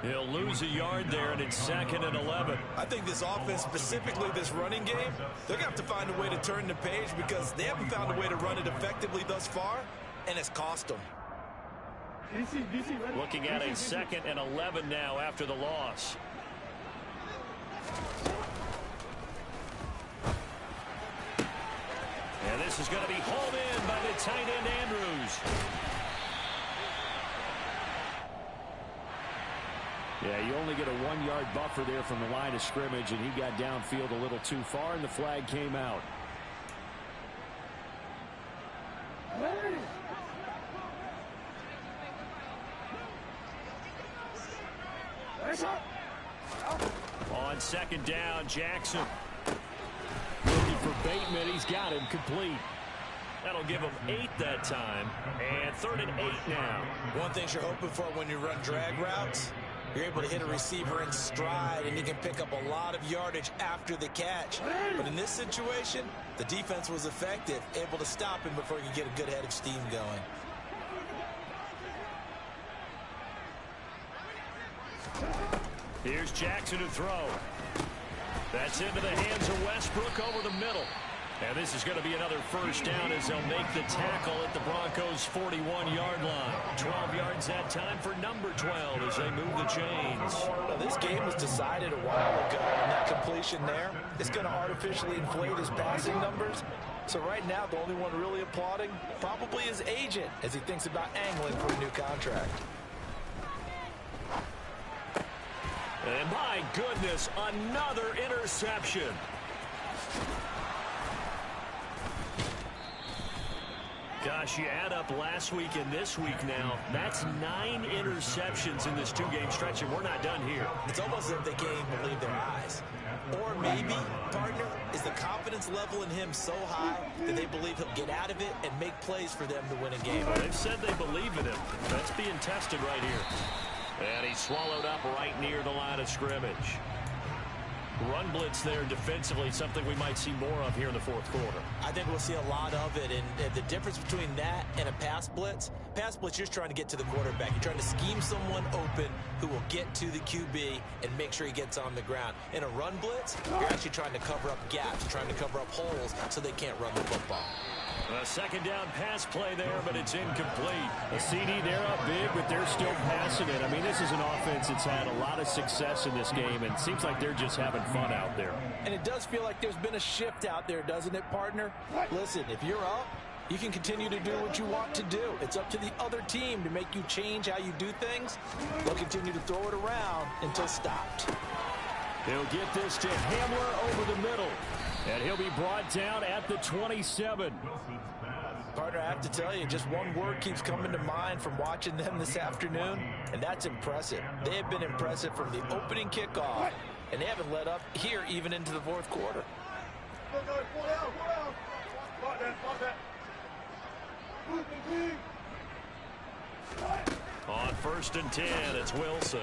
He'll lose a yard there, and it's 2nd and 11. I think this offense, specifically this running game, they're going to have to find a way to turn the page because they haven't found a way to run it effectively thus far, and it's cost them. Looking at a 2nd and 11 now after the loss. And this is going to be hauled in by the tight end Andrews. Yeah, you only get a 1-yard buffer there from the line of scrimmage, and he got downfield a little too far, and the flag came out. On 2nd down, Jackson. Looking for Bateman. He's got him complete. That'll give him 8 that time. And 3rd and 8 now. One thing you're hoping for when you run drag routes, you're able to hit a receiver in stride, and he can pick up a lot of yardage after the catch. But in this situation, the defense was effective, able to stop him before he could get a good head of steam going. Here's Jackson to throw. That's into the hands of Westbrook over the middle. And this is going to be another 1st down as they'll make the tackle at the Broncos' 41-yard line. 12 yards that time for number 12 as they move the chains. Well, this game was decided a while ago, and that completion there is going to artificially inflate his passing numbers. So right now, the only one really applauding probably his agent as he thinks about angling for a new contract. And my goodness, another interception. Gosh, you add up last week and this week now, that's 9 interceptions in this 2-game stretch, and we're not done here. It's almost as if they can't even believe their eyes. Or maybe, partner, is the confidence level in him so high that they believe he'll get out of it and make plays for them to win a game. Well, they've said they believe in him. That's being tested right here. And he's swallowed up right near the line of scrimmage. Run blitz there defensively, something we might see more of here in the 4th quarter. I think we'll see a lot of it, and the difference between that and a pass blitz, you're just trying to get to the quarterback. You're trying to scheme someone open who will get to the QB and make sure he gets on the ground. In a run blitz, you're actually trying to cover up gaps, trying to cover up holes so they can't run the football. A 2nd down pass play there, but it's incomplete. A CD, they're up big, but they're still passing it. I mean, this is an offense that's had a lot of success in this game, and it seems like they're just having fun out there. And it does feel like there's been a shift out there, doesn't it, partner? Listen, if you're up, you can continue to do what you want to do. It's up to the other team to make you change how you do things. They'll continue to throw it around until stopped. They'll get this to Hamler over the middle. And he'll be brought down at the 27. Partner, I have to tell you, just one word keeps coming to mind from watching them this afternoon, and that's impressive. They have been impressive from the opening kickoff, and they haven't let up here even into the 4th quarter. On 1st and 10, it's Wilson.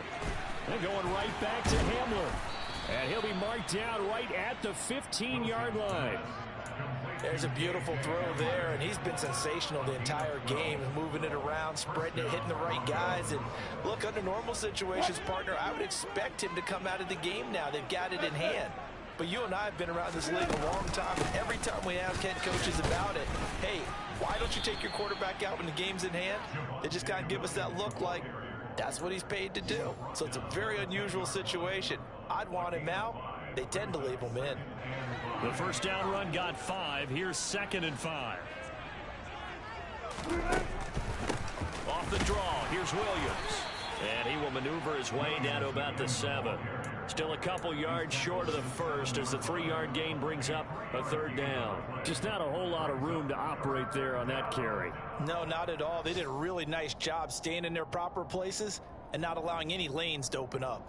And going right back to Hamler. And he'll be marked down right at the 15-yard line. There's a beautiful throw there, and he's been sensational the entire game, moving it around, spreading it, hitting the right guys. And look, under normal situations, partner, I would expect him to come out of the game now. They've got it in hand. But you and I have been around this league a long time, and every time we ask head coaches about it, hey, why don't you take your quarterback out when the game's in hand? They just kind of give us that look like that's what he's paid to do. So it's a very unusual situation. I'd want him out. They tend to leave him in. The 1st down run got 5. Here's 2nd and 5. Off the draw, here's Williams. And he will maneuver his way down to about the 7. Still a couple yards short of the 1st as the 3-yard gain brings up a 3rd down. Just not a whole lot of room to operate there on that carry. No, not at all. They did a really nice job staying in their proper places and not allowing any lanes to open up.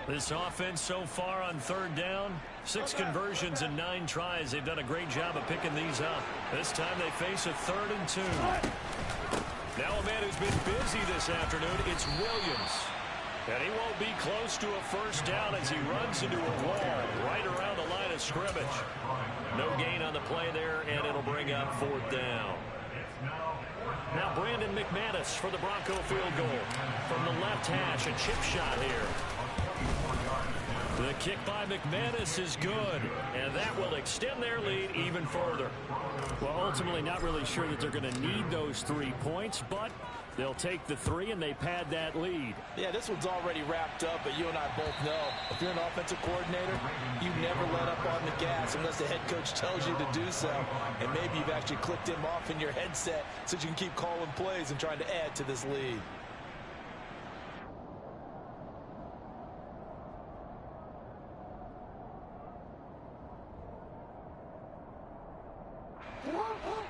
This offense so far on third down, 6 conversions and 9 tries. They've done a great job of picking these up. This time they face a 3rd and 2. Now a man who's been busy this afternoon, it's Williams. And he won't be close to a first down as he runs into a wall right around the line of scrimmage. No gain on the play there, and it'll bring up 4th down. Now Brandon McManus for the Bronco field goal. From the left hash, a chip shot here. The kick by McManus is good, and that will extend their lead even further. Well, ultimately not really sure that they're going to need those 3 points, but they'll take the 3 and they pad that lead. Yeah, this one's already wrapped up, but you and I both know if you're an offensive coordinator, you never let up on the gas unless the head coach tells you to do so. And maybe you've actually clicked him off in your headset so you can keep calling plays and trying to add to this lead.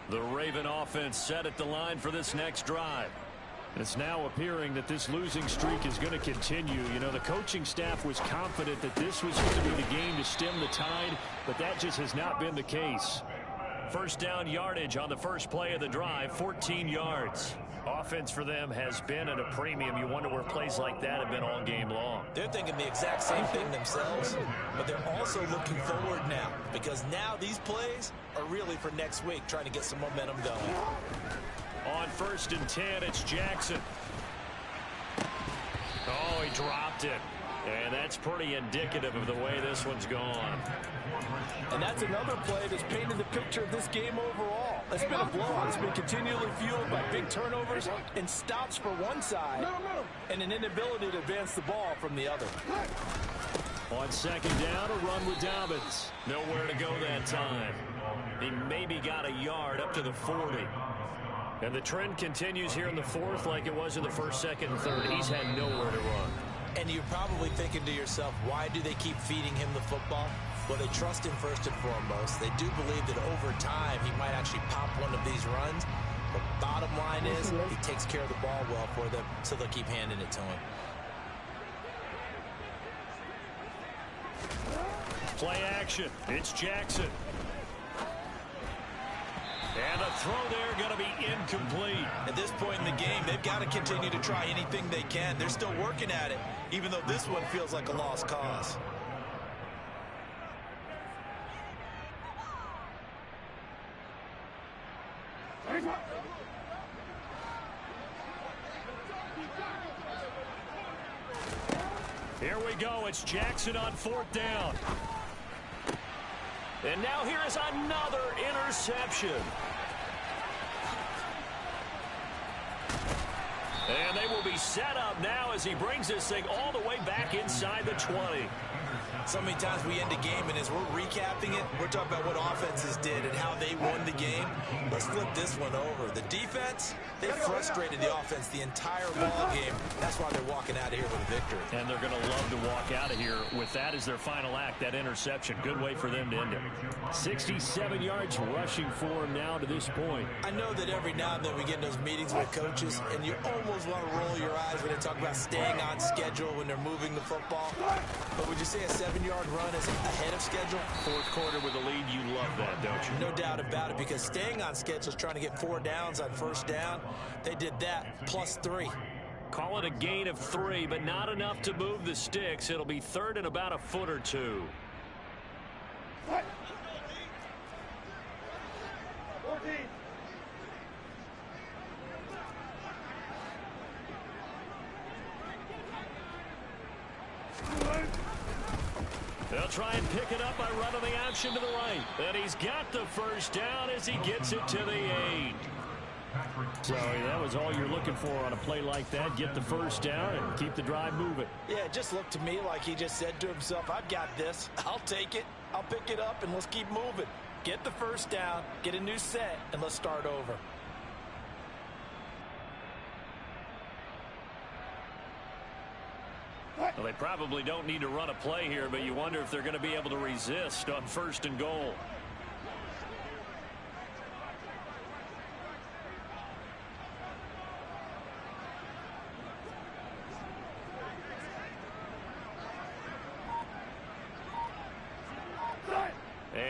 The Raven offense set at the line for this next drive. It's now appearing that this losing streak is going to continue. You know, the coaching staff was confident that this was going to be the game to stem the tide, but that just has not been the case. First down yardage on the first play of the drive, 14 yards. Offense for them has been at a premium. You wonder where plays like that have been all game long. They're thinking the exact same thing themselves, but they're also looking forward now because now these plays are really for next week, trying to get some momentum going. On 1st and 10, it's Jackson. Oh, he dropped it. And that's pretty indicative of the way this one's gone. And that's another play that's painted the picture of this game overall. It's been a blowout. It's been continually fueled by big turnovers and stops for one side and an inability to advance the ball from the other. On 2nd down, a run with Dobbins. Nowhere to go that time. He maybe got a yard up to the 40. And the trend continues here in the 4th like it was in the 1st, 2nd, and 3rd. He's had nowhere to run. And you're probably thinking to yourself, why do they keep feeding him the football? Well, they trust him first and foremost. They do believe that over time he might actually pop one of these runs. But bottom line is he takes care of the ball well for them, so they'll keep handing it to him. Play action. It's Jackson. And a throw there going to be incomplete. At this point in the game, they've got to continue to try anything they can. They're still working at it, even though this one feels like a lost cause. Here we go. It's Jackson on 4th down. And now here is another interception. And they will be set up now as he brings this thing all the way back inside the 20. So many times we end a game, and as we're recapping it, we're talking about what offenses did and how they won the game. Let's flip this one over. The defense, they frustrated the offense the entire ball game. That's why they're walking out of here with a victory. And they're going to love to walk out of here with that as their final act, that interception. Good way for them to end it. 67 yards rushing for him now to this point. I know that every now and then we get in those meetings with coaches, and you almost want to roll your eyes when they talk about staying on schedule when they're moving the football. But would you say a 7-yard run is ahead of schedule? 4th quarter with a lead, you love that, don't you? No doubt about it, because staying on schedule is trying to get 4 downs on 1st down. They did that, plus 3. Call it a gain of 3, but not enough to move the sticks. It'll be 3rd and about a foot or 2. They'll try and pick it up by running the option to the right. And he's got the first down as he gets it to the 8. So that was all you're looking for on a play like that. Get the first down and keep the drive moving. Yeah, it just looked to me like he just said to himself, I've got this. I'll take it. I'll pick it up, and let's keep moving. Get the first down, get a new set, and let's start over. Well, they probably don't need to run a play here, but you wonder if they're going to be able to resist on 1st and goal.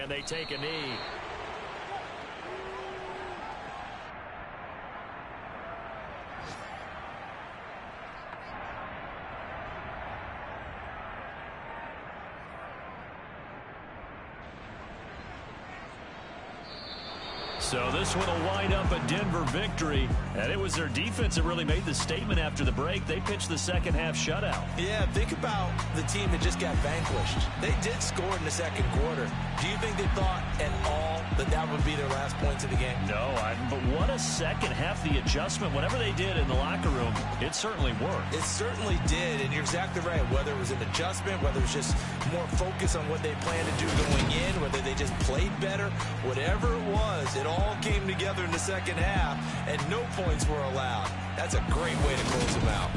and they take a knee. So this one will wind up a Denver victory, and it was their defense that really made the statement after the break. They pitched the second half shutout. Yeah, think about the team that just got vanquished. They did score in the second quarter. Do you think they thought at all that that would be their last points of the game? No, but what a second half, the adjustment, whatever they did in the locker room, it certainly worked. It certainly did, and you're exactly right. Whether it was an adjustment, whether it was just more focus on what they planned to do going in, whether they just played better, whatever it was, it all came together in the second half, and no points were allowed. That's a great way to close them out.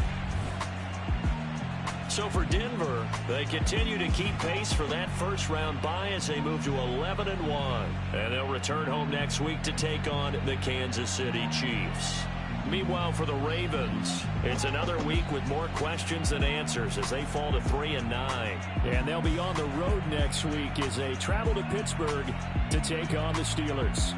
So for Denver, they continue to keep pace for that first-round bye as they move to 11-1. And they'll return home next week to take on the Kansas City Chiefs. Meanwhile, for the Ravens, it's another week with more questions than answers as they fall to 3-9. And they'll be on the road next week as they travel to Pittsburgh to take on the Steelers.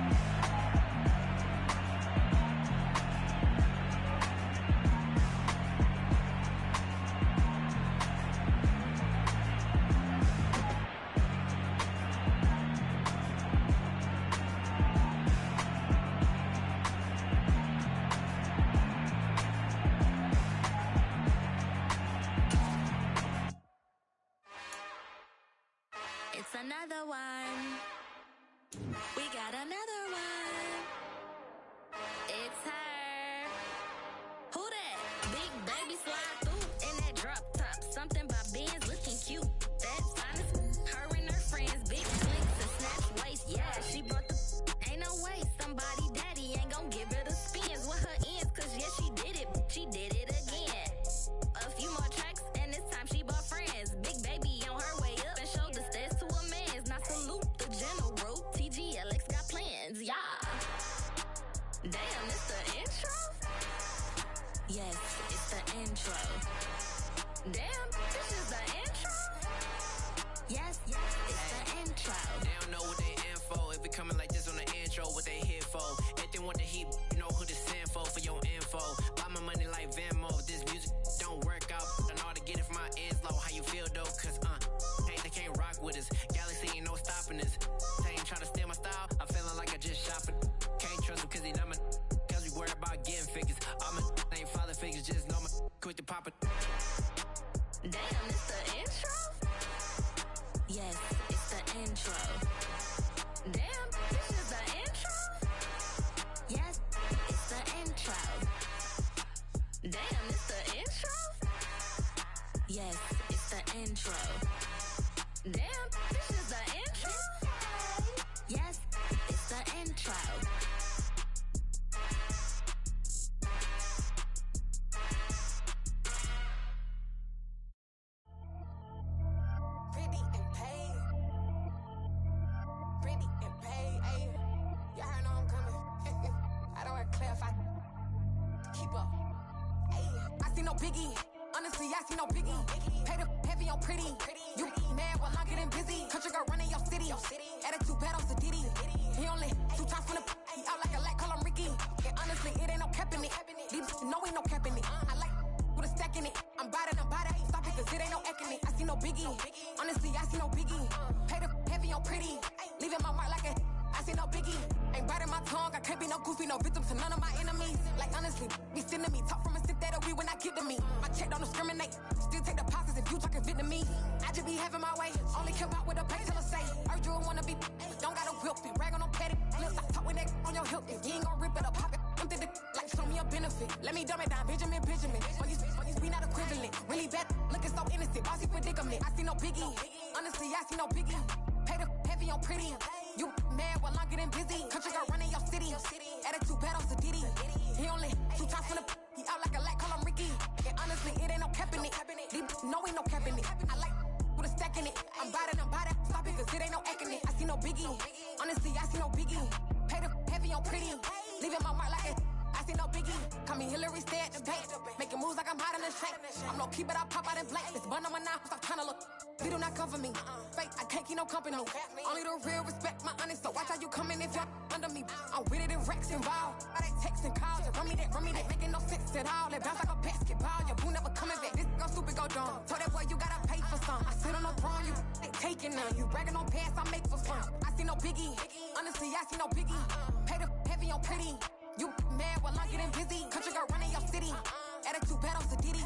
It's another one. We got another one. It's her. Who that? Big baby slide through in that drop top. Something by Benz looking cute. That's honest. Her and her friends, big flicks and snatch waist. Yeah, she brought the. Ain't no way somebody daddy ain't gon' give her the spins with her ends. Cause yeah, she did it. She did it again. A few more tracks and this time she bought friends. Big baby on her way up and showed the stairs to a man's. Now salute the general. TGLX got plans, yeah. Damn, it's the intro? Yes, it's the intro. Damn, this is the intro? Yes, it's the intro. They don't know what they in for. If it coming like this on the intro, what they here for? If they want the heat, you know who to send for your info. Buy my money like Venmo. If this music don't work out, I know how to get it from my ends low. How you feel though? Cause hey, they can't rock with us. Galaxy ain't no stopping us. They ain't trying to steal my style. I'm feeling like I just shopping. Can't trust him cause he not my. Cause we worried about getting figures. All my ain't father figures, just know my quick to pop it. Damn, it's the intro? Yes, it's the intro. Damn, this is the intro? Yes, it's the intro. Damn, it's the intro? Yes, it's the intro. Damn, this is the intro? Yes, it's the intro. Pretty and paid. Pretty and paid. Ayy, y'all heard know I'm coming. I don't want to clarify. Keep up. Ayy, I see no biggie. Honestly, I see no biggie. Pay the heavy on pretty. You mad while I'm getting busy. Country girl running your city. Attitude bad on Sadidi. He only 2 times from the he out like a lack, call him Ricky. And honestly, it ain't no cap in it. These no ain't no cap in it. I like with a stack in it. I'm bad. Stop it, cause it ain't no acting it. I see no biggie. Honestly, I see no biggie. Pay the heavy on pretty. Leaving my mark like a I see no biggie. Ain't biting my tongue. I can't be no goofy, no victim to none of my enemies. Like honestly, be sending me talk from a stick that'll be when I get to me. My check don't discriminate. Still take deposits if you talking Vietnamese. I just be having my way. Only care about what the painkiller say. Urge you wanna be, don't gotta whip it. Rag on no petty. Lips, I talk with that on your hip. If you ain't gon' rip it or pop it, empty the like show me a benefit. Let me dumb it down, Benjamin. We not equivalent. Really bad, looking so innocent. Bossy predicament. I see no biggie. Honestly, I see no biggie. Pay the heavy on pretty. You mad while I'm getting busy. Country girl running your city. Attitude bad on Sadidi. He only 2 times from the he out like a lack, call him Ricky. And honestly, it ain't no cap in it. These no ain't no cap in it. I like with a stack in it. I'm bad. Stop it, cause it ain't no acting it. I see no biggie. Honestly, I see no biggie. Pay the heavy on pretty. Leaving my mark like a I see no biggie. Call me Hillary, stay at the bank. Making moves like I'm hot in the shank. I'm no keep it, I pop out in blank. This bun on my knife, stop trying to look. They do not come for me. Fake, I can't keep no company. Only the real respect my honest. So watch how you coming if y'all under me. I'm with it in Rex involved. I they text and calls. You run me that, making no sense at all. It bounce like a basketball. Your boo never coming back. This go stupid, go dumb. Told that boy you gotta pay for some. I sit on the throne, you ain't taking none. You bragging on past, I make for fun. I see no biggie. Honestly, I see no biggie. Pay the heavy on pretty. You mad while I'm getting busy. Country girl running your city. Attitude bad on Sadiddy.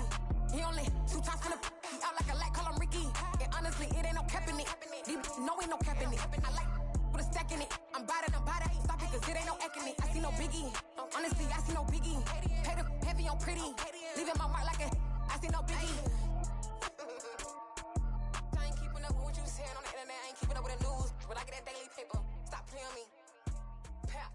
He only 2 times from the he out like a light, call him Ricky. And honestly, it ain't no cap in it. These no ain't no cap in it. I like with a stack in it. I'm about it. Stop it, cause it ain't no acting it. I see no biggie. Honestly, I see no biggie. Pay the heavy on pretty. Leaving my mark like a I see no biggie. I ain't keeping up with what you saying on the internet. I ain't keeping up with the news. But I get that daily paper. Stop playing me. Pap.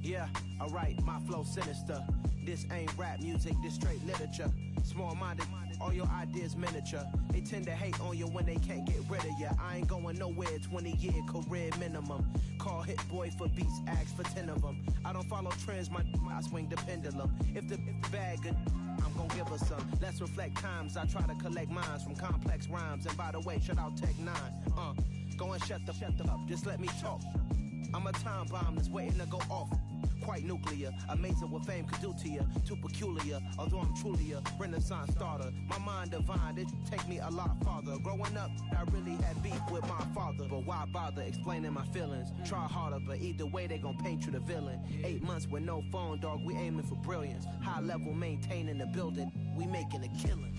Yeah, alright, my flow sinister. This ain't rap music, this straight literature. Small-minded, all your ideas miniature. They tend to hate on you when they can't get rid of you. I ain't going nowhere, 20-year career minimum. Call Hit Boy for beats, ask for 10 of them. I don't follow trends, I swing the pendulum. If the bag good, I'm gon' give her some. Let's reflect times, I try to collect minds from complex rhymes. And by the way, shout out Tech 9. Go and shut the up, just let me talk. I'm a time bomb that's waiting to go off. Quite nuclear, amazing what fame could do to you. Too peculiar, although I'm truly a renaissance starter. My mind divine, it take me a lot farther. Growing up, I really had beef with my father. But why bother explaining my feelings? Try harder, but either way they gon' paint you the villain. 8 months with no phone, dog, we aiming for brilliance. High level maintaining the building, we making a killing.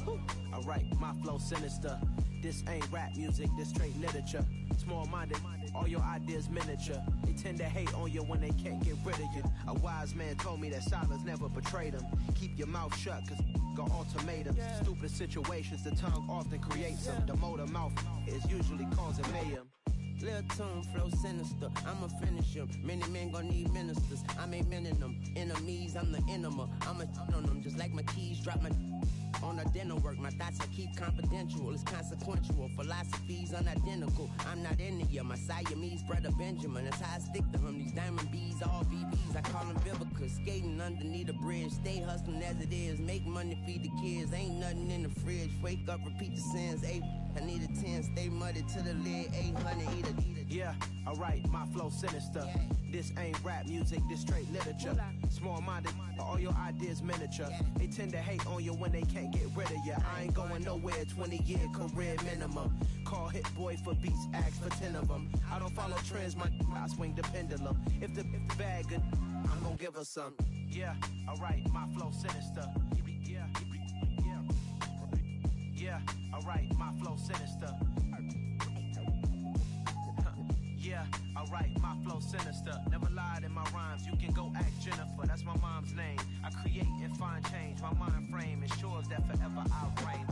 Alright, my flow sinister. This ain't rap music, this straight literature. Small-minded, all your ideas miniature. They tend to hate on you when they can't get rid of you. A wise man told me that silence never betrayed him. Keep your mouth shut, cause got ultimatums. Stupid situations, the tongue often creates them. The motor mouth is usually causing mayhem. Lil' tune, flow sinister, I'ma finish him. Many men gon' need ministers, I'm aiming them. Enemies, I'm the enema, I'ma on them. Just like my keys, drop my on a dinner work. My thoughts I keep confidential, it's consequential. Philosophies unidentical, I'm not in it. My Siamese brother Benjamin, that's how I stick to him. These diamond bees, all BBs, I call them Vivica. Skating underneath a bridge, stay hustling as it is. Make money, feed the kids, ain't nothing in the fridge. Wake up, repeat the sins, I need a 10, stay muddy to the lid, 800, eat it. Yeah, alright, my flow sinister. This ain't rap music, this straight literature. Small-minded, all your ideas miniature. They tend to hate on you when they can't get rid of you. I ain't going nowhere, 20-year career minimum. Call Hit Boy for beats, ask for 10 of them. I don't follow trends, I swing the pendulum. If the bag good, I'm gon' give her some. Yeah, alright, my flow sinister. Yeah, alright, my flow sinister. Yeah, alright, my flow sinister. Never lied in my rhymes, you can go ask Jennifer. That's my mom's name. I create and find change. My mind frame ensures that forever I'll reign.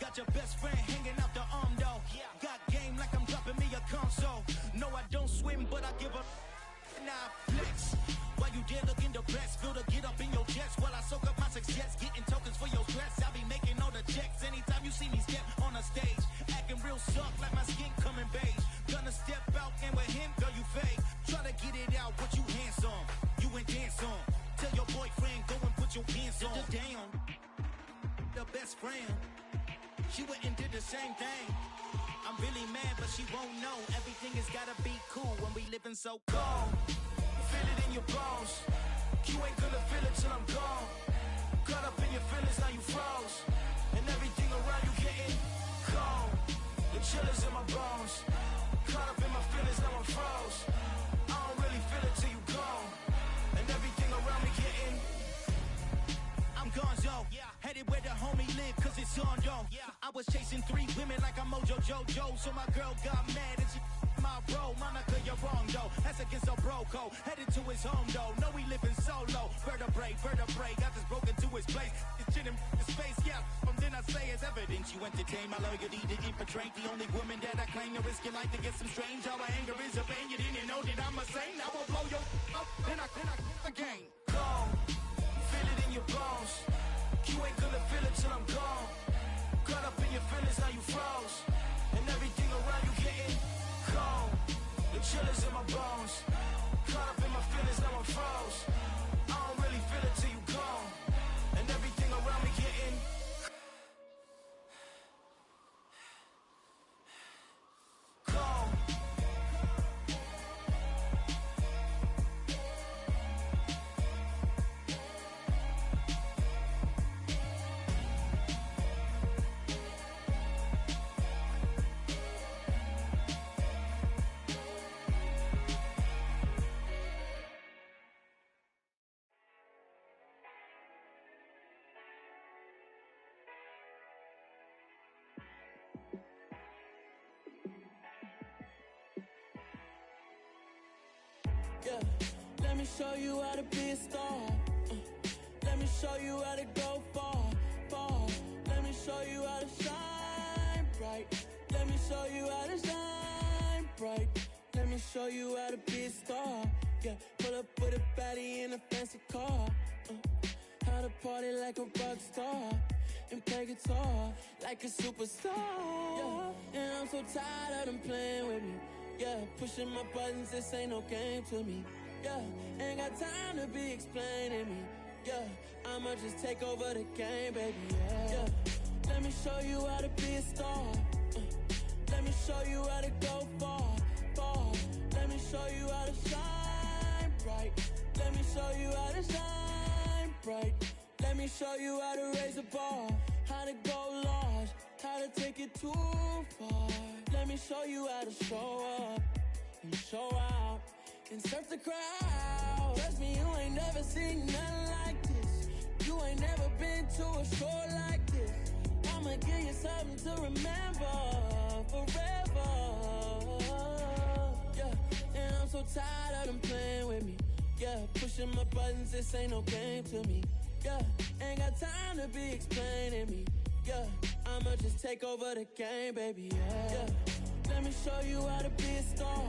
Got your best friend hanging out the arm though. Got game like I'm dropping me a console. No, I don't swim, but I give a now flex. While you there looking depressed, feel the get up in your chest while I soak up my success, getting tokens for your stress. I be making all the checks anytime you see me step on a stage, acting real suck like my skin coming beige. Gonna step out and with him, girl, you fake. Try to get it out, what you handsome, you ain't dance on. Tell your boyfriend go and put your pants on. Down, the best friend. She went and did the same thing. I'm really mad, but she won't know. Everything has gotta be cool when we living so cold. Feel it in your bones. You ain't gonna feel it till I'm gone. Caught up in your feelings, now you froze. And everything around you getting cold. The chill is in my bones. Caught up in my feelings, now I'm froze. I don't really feel it till you gone. And everything around me getting I'm gonzo. Headed where the homie live, cause it's on though. I was chasing 3 women like I'm Mojo Jojo. So my girl got mad and she my bro. Monica, you're wrong though. That's against a bro code. Headed to his home though. No, we living solo. Vertebrae say is evidence. You entertain my loyalty to infiltrate. The only woman that I claim to risk your life to get some strange. All my anger is a pain. You didn't know that I'm a saint. I will blow your up, then I again. Gone, feel it in your bones. You ain't gonna feel it till I'm gone. Caught up in your feelings, now you froze. And everything around you getting cold. The chill is in my bones. Caught up in my feelings, now I'm froze. I don't really feel it till you gone. And everything around me getting cold. Yeah, let me show you how to be a star. Let me show you how to go far, far. Let me show you how to shine bright. Let me show you how to shine bright. Let me show you how to be a star. Yeah, pull up with a baddie in a fancy car. How to party like a rock star and play guitar like a superstar. Yeah, and I'm so tired of them playing with me. Yeah, pushing my buttons, this ain't no game to me. Yeah, ain't got time to be explaining me. Yeah, I'ma just take over the game, baby. Yeah, let me show you how to be a star. Let me show you how to go far, far. Let me show you how to shine bright. Let me show you how to shine bright. Let me show you how to raise the bar, how to go large, how to take it too far. Let me show you how to show up and show out and surf the crowd. Trust me, you ain't never seen nothing like this. You ain't never been to a show like this. I'ma give you something to remember forever. Yeah, and I'm so tired of them playing with me. Yeah, pushing my buttons, this ain't no game to me. Yeah, ain't got time to be explaining me. Yeah, I'ma just take over the game, baby. Yeah, let me show you how to be a star.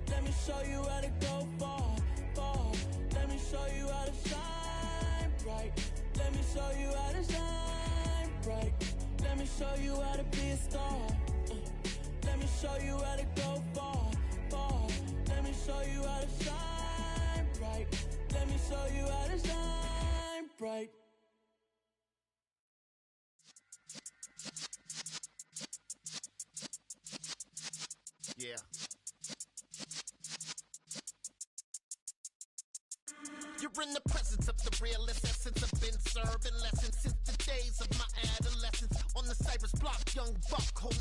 Let me show you how to go far, far. Let me show you how to shine bright. Let me show you how to shine bright. Let me show you how to be a star. Let me show you how to go far, far. Let me show you how to shine bright. Let me show you how to shine bright. Yeah. You're in the presence of the realest essence. I've been serving lessons since the days of my adolescence. On the Cypress block, young buck holding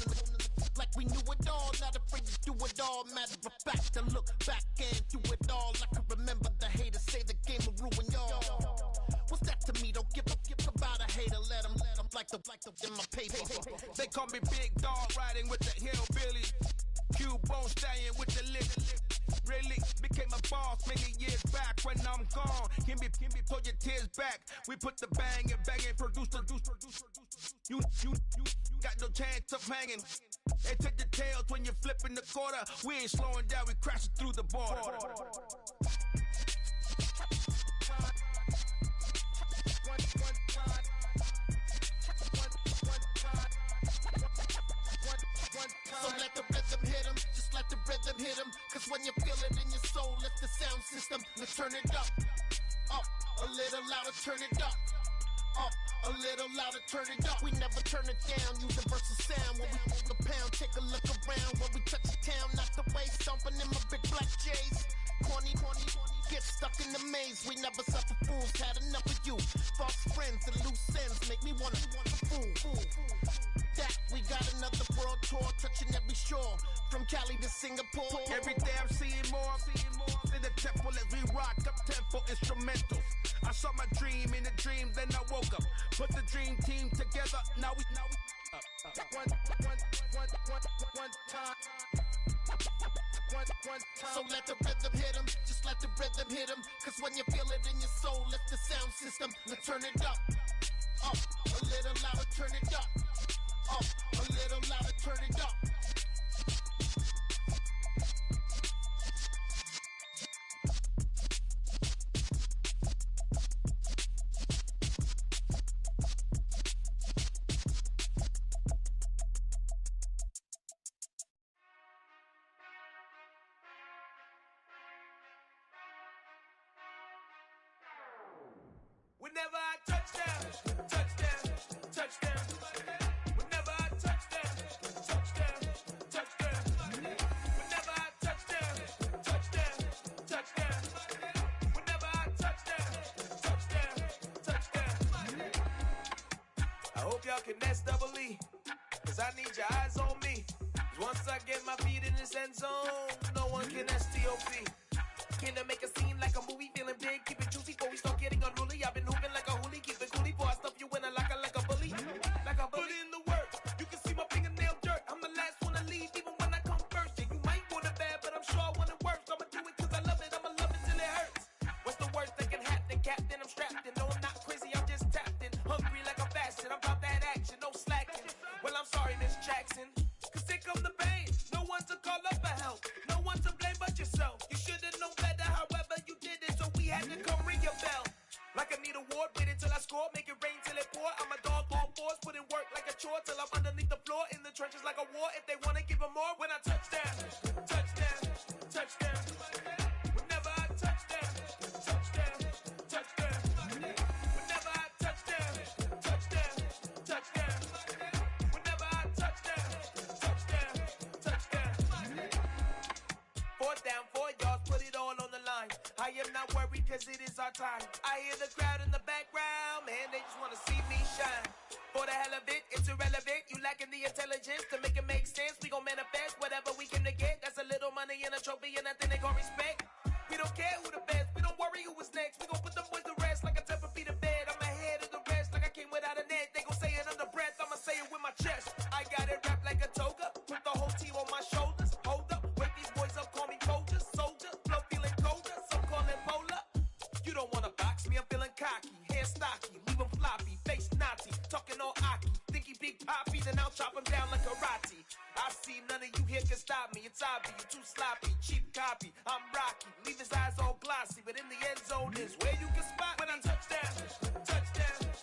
like we knew it all. Not afraid to do it all. Matter of fact, to look back and do it all. I can remember the haters say the game will ruin y'all. What's that to me? Don't give about a hater. Let them like the in my paper. They call me Big Dog, riding with the hillbilly. Q-Bone stallion with the lip. Really became a boss many years back. When I'm gone, can be pull your tears back. We put the bang and produce. You got no chance of hanging. And take the tails when you're flipping the quarter. We ain't slowing down, we crashing through the border. So let the rhythm hit him, just let the rhythm hit him. Cause when you feel it in your soul, lift the sound system. Let's turn it up, a little louder, turn it up, a little louder, turn it up. We never turn it down, universal sound. When we hold the pound, take a look around. When we touch the town, not the way, stomping in my big black J's. Corny, get stuck in the maze. We never suffer fools, had enough of you. False friends and loose ends make me wanna fool. That we got another world tour, touching every shore, from Cali to Singapore. Every day I'm seeing more in the temple as we rock up tempo instrumentals. I saw my dream in a dream, then I woke up. Put the dream team together, now we one time. So let the rhythm hit him, just let the rhythm hit him. Cause when you feel it in your soul, lift the sound system. Let's turn it up, Up, a little louder, turn it up. Up, a little louder, turn it up. Whenever I touchdown, touchdown, touchdown. Whenever I touchdown, touchdown, touchdown. Whenever I touchdown, touchdown, touchdown. Whenever I touchdown, touchdown, touchdown. I hope y'all can SWE, cause I need your eyes on me. 'Cause once I get my feet in this end zone, no one can STOP. Can I make a scene like a movie, feeling big, keep it juicy before we start getting unruly. I've been hooping like a hoolie, keep it coolie before I stuff you in a locker like a bully. Like a bully. Put in the work, you can see my fingernail dirt. I'm the last one to leave, even when I come first. Yeah, you might want it bad, but I'm sure I want it worse. I'ma do it cause I love it, I'ma love it till it hurts. What's the worst that can happen, Captain? I'm strapped in, no I'm not crazy, I'm just tapped in. Hungry like I'm fasting, I'm about that action, no slacking. Well, I'm sorry, Miss Jackson, cause here come the pain. No one to call up for help, no one to blame but yourself. You should've known better, however you did it, so we had to come ring your bell. Like I need a award, wait until I score, make it rain till it pour. I'm a dog on fours, put in work like a chore till I'm underneath the floor, in the trenches like a war. If they wanna give them more, when I touchdown, touchdown, touchdown. Whenever I touchdown, touchdown, touchdown. Whenever I touchdown, touchdown, touchdown. Whenever I touchdown, touchdown, touchdown. 4th down, 4 yards, put it all on the line. I am not worried cause it is our time. I hear the crowd in the background, man, they just wanna see me shine. For the hell of it, it's irrelevant. You lacking the intelligence to make it make sense. We gon' manifest whatever we came to get. That's a little money and a trophy and nothing they gon' respect. We don't care who the best, we don't worry who was next. We gon' put them boys to rest like a temper feet of bed. I'm ahead of the rest like I came without a net. They gon' say it under breath, I'ma say it with my chest. I got it wrapped like a toga, put the whole team on my shoulders. Hold up, wake these boys up, call me Folger, soldier. Flow feeling colder, some call it polar. You don't wanna box me, I'm feeling cocky. Hair stocky, leave him floppy, face naughty. Talking all aki, think he big poppy, then I'll chop him down like karate. I see none of you here can stop me. It's obvious, you too sloppy, cheap copy. I'm Rocky, leave his eyes all glossy, but in the end zone is where you can spot.